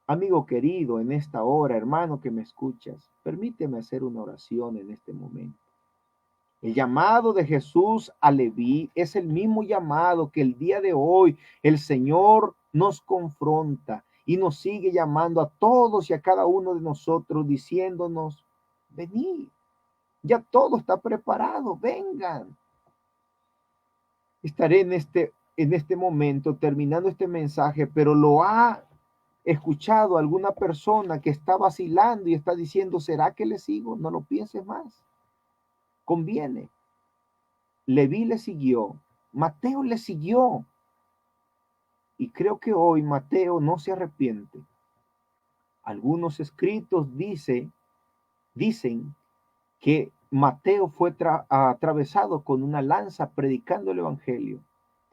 Amigo querido, en esta hora, hermano que me escuchas, permíteme hacer una oración en este momento. El llamado de Jesús a Leví es el mismo llamado que el día de hoy el Señor nos confronta y nos sigue llamando a todos y a cada uno de nosotros, diciéndonos: venid, ya todo está preparado, vengan. Estaré en este momento terminando este mensaje, pero lo ha escuchado alguna persona que está vacilando y está diciendo: ¿será que le sigo? No lo pienses más. Conviene. Leví le siguió, Mateo le siguió, y creo que hoy Mateo no se arrepiente. Algunos escritos dicen que Mateo fue atravesado con una lanza predicando el evangelio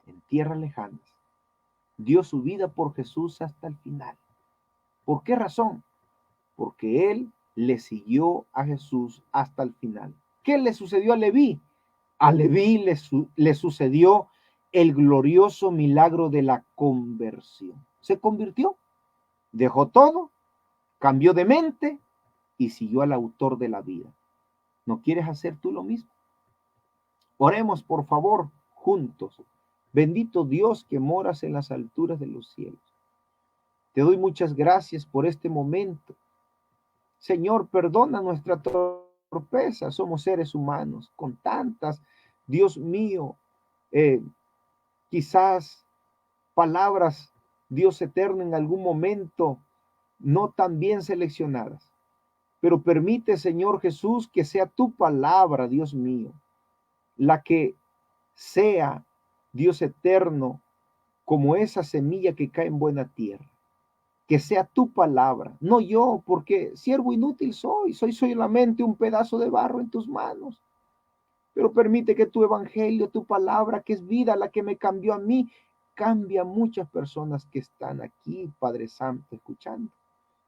en tierras lejanas. Dio su vida por Jesús hasta el final. ¿Por qué razón? Porque él le siguió a Jesús hasta el final. ¿Qué le sucedió a Leví? A Leví le sucedió el glorioso milagro de la conversión. Se convirtió, dejó todo, cambió de mente y siguió al autor de la vida. ¿No quieres hacer tú lo mismo? Oremos, por favor, juntos. Bendito Dios que moras en las alturas de los cielos. Te doy muchas gracias por este momento. Señor, perdona nuestra torpeza. Somos seres humanos con tantas, Dios mío, quizás palabras, Dios eterno, en algún momento no tan bien seleccionadas. Pero permite, Señor Jesús, que sea tu palabra, Dios mío, la que sea, Dios eterno, como esa semilla que cae en buena tierra. Que sea tu palabra, no yo, porque siervo inútil soy solamente un pedazo de barro en tus manos. Pero permite que tu evangelio, tu palabra, que es vida, la que me cambió a mí, cambia a muchas personas que están aquí, Padre Santo, escuchando.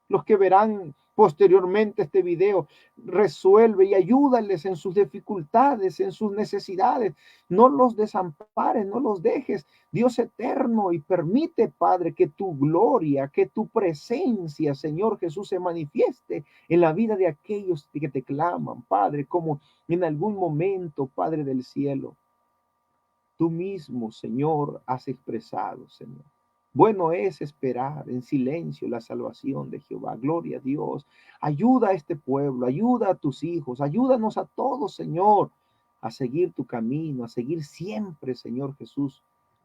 Los que verán posteriormente este video, resuelve y ayúdales en sus dificultades, en sus necesidades. No los desampares, no los dejes, Dios eterno, y permite, Padre, que tu gloria, que tu presencia, Señor Jesús, se manifieste en la vida de aquellos que te claman, Padre, como en algún momento, Padre del cielo, tú mismo, Señor, has expresado, Señor. Bueno es esperar en silencio la salvación de Jehová. Gloria a Dios. Ayuda a este pueblo, ayuda a tus hijos, ayúdanos a todos, Señor, a seguir tu camino, a seguir siempre, Señor Jesús,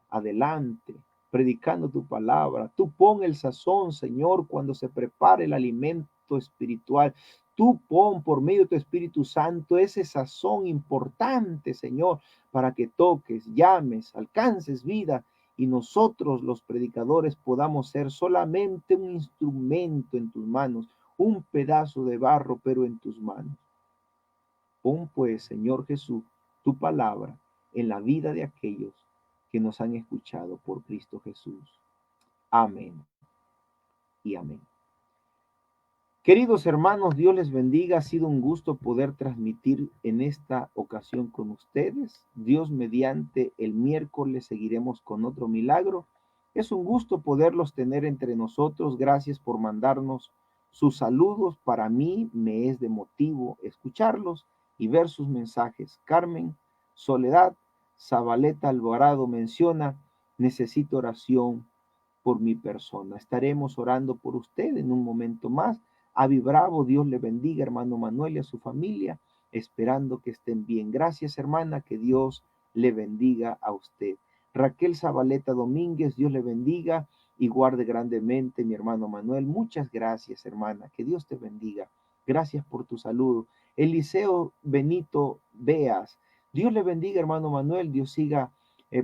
adelante, predicando tu palabra. Tú pon el sazón, Señor, cuando se prepare el alimento espiritual. Tú pon por medio de tu Espíritu Santo ese sazón importante, Señor, para que toques, llames, alcances vida y nosotros los predicadores podamos ser solamente un instrumento en tus manos, un pedazo de barro, pero en tus manos. Pon pues, Señor Jesús, tu palabra en la vida de aquellos que nos han escuchado por Cristo Jesús. Amén y amén. Queridos hermanos, Dios les bendiga. Ha sido un gusto poder transmitir en esta ocasión con ustedes. Dios mediante el miércoles seguiremos con otro milagro. Es un gusto poderlos tener entre nosotros. Gracias por mandarnos sus saludos. Para mí me es de motivo escucharlos y ver sus mensajes. Carmen Soledad Zabaleta Alvarado menciona: necesito oración por mi persona. Estaremos orando por usted en un momento más. Avi Bravo, Dios le bendiga, hermano Manuel, y a su familia, esperando que estén bien. Gracias, hermana, que Dios le bendiga a usted. Raquel Zabaleta Domínguez, Dios le bendiga y guarde grandemente, mi hermano Manuel. Muchas gracias, hermana, que Dios te bendiga. Gracias por tu saludo. Eliseo Benito Beas, Dios le bendiga, hermano Manuel. Dios siga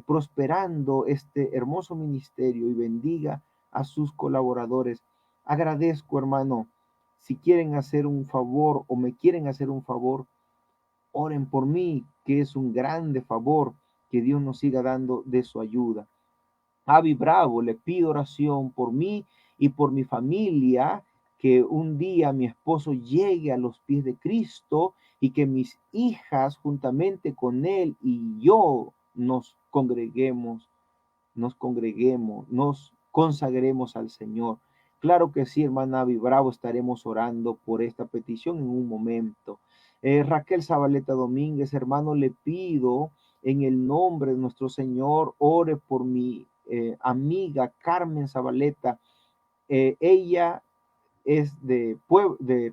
prosperando este hermoso ministerio y bendiga a sus colaboradores. Agradezco, hermano. Si quieren hacer un favor o me quieren hacer un favor, oren por mí, que es un grande favor que Dios nos siga dando de su ayuda. Avi Bravo, le pido oración por mí y por mi familia, que un día mi esposo llegue a los pies de Cristo y que mis hijas juntamente con él y yo nos consagremos al Señor. Claro que sí, hermana Avi Bravo, estaremos orando por esta petición en un momento. Raquel Zabaleta Domínguez, hermano, le pido en el nombre de nuestro Señor, ore por mi amiga Carmen Zabaleta. Ella es de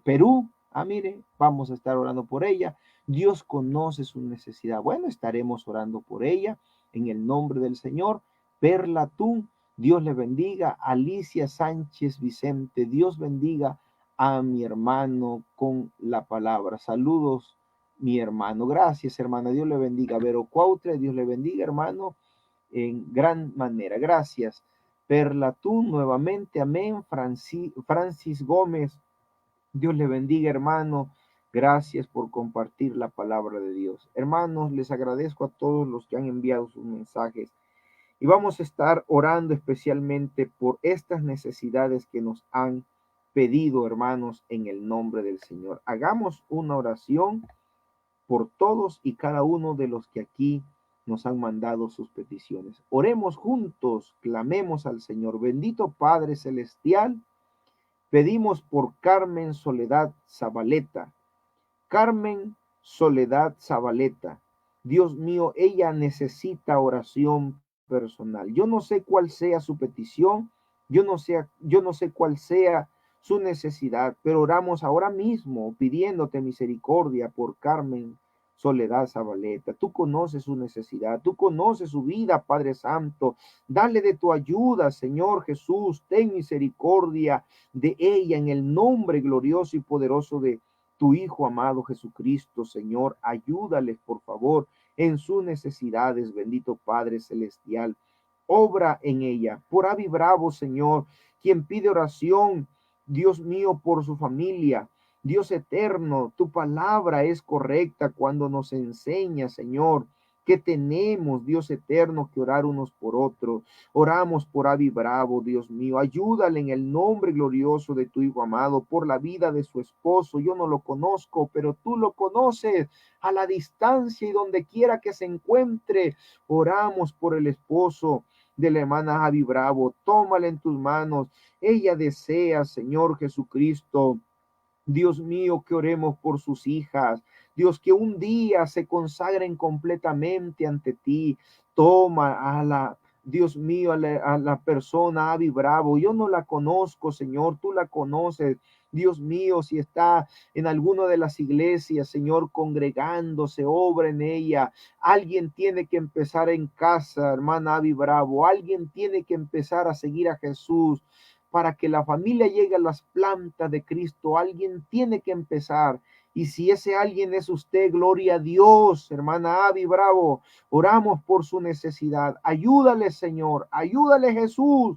Perú. Mire, vamos a estar orando por ella. Dios conoce su necesidad. Bueno, estaremos orando por ella en el nombre del Señor. Perla Tún, Dios le bendiga. Alicia Sánchez Vicente, Dios bendiga a mi hermano con la palabra. Saludos, mi hermano. Gracias, hermana. Dios le bendiga. Vero Cuautre, Dios le bendiga, hermano, en gran manera. Gracias. Perla Tún, nuevamente, amén. Francis Gómez, Dios le bendiga, hermano. Gracias por compartir la palabra de Dios. Hermanos, les agradezco a todos los que han enviado sus mensajes. Y vamos a estar orando especialmente por estas necesidades que nos han pedido, hermanos, en el nombre del Señor. Hagamos una oración por todos y cada uno de los que aquí nos han mandado sus peticiones. Oremos juntos, clamemos al Señor. Bendito Padre Celestial, pedimos por Carmen Soledad Zabaleta. Carmen Soledad Zabaleta, Dios mío, ella necesita oración personal. Yo no sé cuál sea su petición, yo no sé cuál sea su necesidad, pero oramos ahora mismo pidiéndote misericordia por Carmen Soledad Zabaleta. Tú conoces su necesidad, tú conoces su vida, Padre Santo. Dale de tu ayuda, Señor Jesús. Ten misericordia de ella en el nombre glorioso y poderoso de tu Hijo amado Jesucristo. Señor, ayúdales, por favor, en sus necesidades, bendito Padre Celestial. Obra en ella. Por Avi Bravo, Señor, quien pide oración, Dios mío, por su familia. Dios eterno, tu palabra es correcta cuando nos enseña, Señor, que tenemos, Dios eterno, que orar unos por otros. Oramos por Abby Bravo, Dios mío. Ayúdale en el nombre glorioso de tu Hijo amado, por la vida de su esposo. Yo no lo conozco, pero tú lo conoces a la distancia y donde quiera que se encuentre. Oramos por el esposo de la hermana Abby Bravo. Tómala en tus manos. Ella desea, Señor Jesucristo, Dios mío, que oremos por sus hijas. Dios, que un día se consagren completamente ante ti. Toma a la, Dios mío, a la persona Abby Bravo. Yo no la conozco, Señor, tú la conoces. Dios mío, si está en alguna de las iglesias, Señor, congregándose, obra en ella. Alguien tiene que empezar en casa, hermana Abby Bravo. Alguien tiene que empezar a seguir a Jesús para que la familia llegue a las plantas de Cristo. Alguien tiene que empezar. Y si ese alguien es usted, gloria a Dios, hermana Abby Bravo. Oramos por su necesidad. Ayúdale, Señor. Ayúdale, Jesús.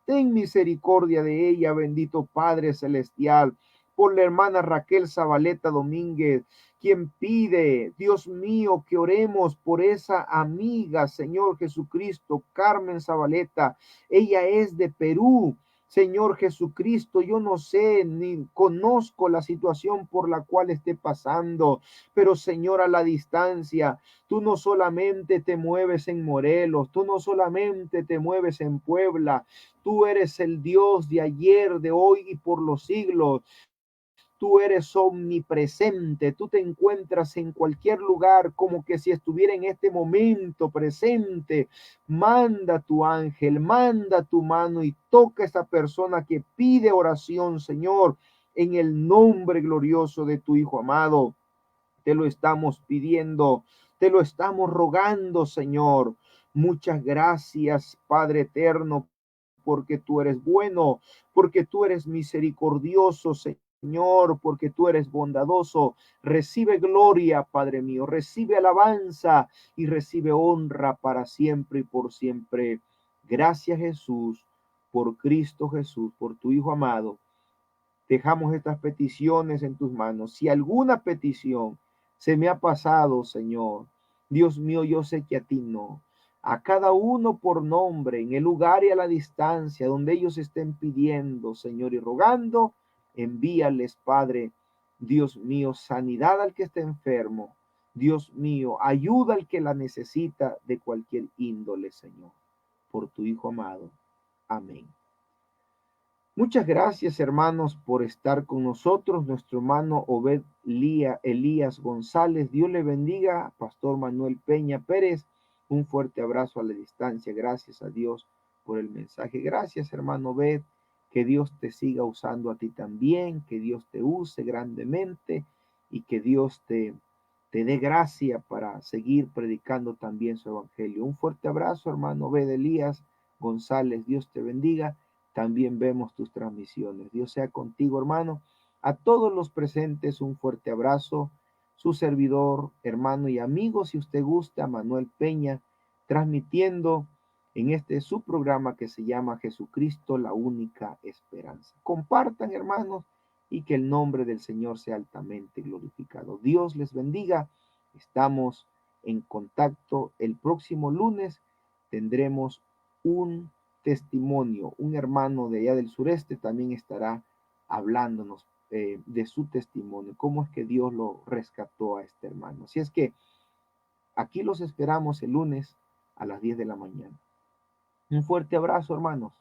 Ten misericordia de ella, bendito Padre Celestial. Por la hermana Raquel Zabaleta Domínguez, quien pide, Dios mío, que oremos por esa amiga, Señor Jesucristo, Carmen Zabaleta. Ella es de Perú. Señor Jesucristo, yo no sé ni conozco la situación por la cual esté pasando, pero Señor, a la distancia, tú no solamente te mueves en Morelos, tú no solamente te mueves en Puebla, tú eres el Dios de ayer, de hoy y por los siglos. Tú eres omnipresente, tú te encuentras en cualquier lugar como que si estuviera en este momento presente. Manda tu ángel, manda tu mano y toca a esa persona que pide oración, Señor, en el nombre glorioso de tu Hijo amado. Te lo estamos pidiendo, te lo estamos rogando, Señor. Muchas gracias, Padre eterno, porque tú eres bueno, porque tú eres misericordioso, Señor, porque tú eres bondadoso. Recibe gloria, Padre mío, recibe alabanza y recibe honra para siempre y por siempre. Gracias, Jesús, por Cristo Jesús, por tu Hijo amado. Dejamos estas peticiones en tus manos. Si alguna petición se me ha pasado, Señor, Dios mío, yo sé que a ti no. A cada uno por nombre, en el lugar y a la distancia, donde ellos estén pidiendo, Señor, y rogando, envíales, Padre, Dios mío, sanidad al que esté enfermo. Dios mío, ayuda al que la necesita de cualquier índole, Señor. Por tu Hijo amado. Amén. Muchas gracias, hermanos, por estar con nosotros. Nuestro hermano Obed Elías González. Dios le bendiga. Pastor Manuel Peña Pérez. Un fuerte abrazo a la distancia. Gracias a Dios por el mensaje. Gracias, hermano Obed. Que Dios te siga usando a ti también. Que Dios te use grandemente y que Dios te dé gracia para seguir predicando también su evangelio. Un fuerte abrazo, hermano Obed Elías González. Dios te bendiga. También vemos tus transmisiones. Dios sea contigo, hermano. A todos los presentes, un fuerte abrazo. Su servidor, hermano y amigo, si usted gusta, Manuel Peña, transmitiendo en este su programa que se llama Jesucristo, la única esperanza. Compartan, hermanos, y que el nombre del Señor sea altamente glorificado. Dios les bendiga. Estamos en contacto. El próximo lunes tendremos un testimonio. Un hermano de allá del sureste también estará hablándonos de su testimonio, cómo es que Dios lo rescató a este hermano. Así es que aquí los esperamos el lunes a las 10 de la mañana. Un fuerte abrazo, hermanos.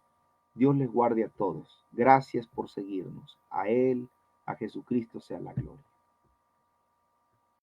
Dios les guarde a todos. Gracias por seguirnos. A Él, a Jesucristo sea la gloria.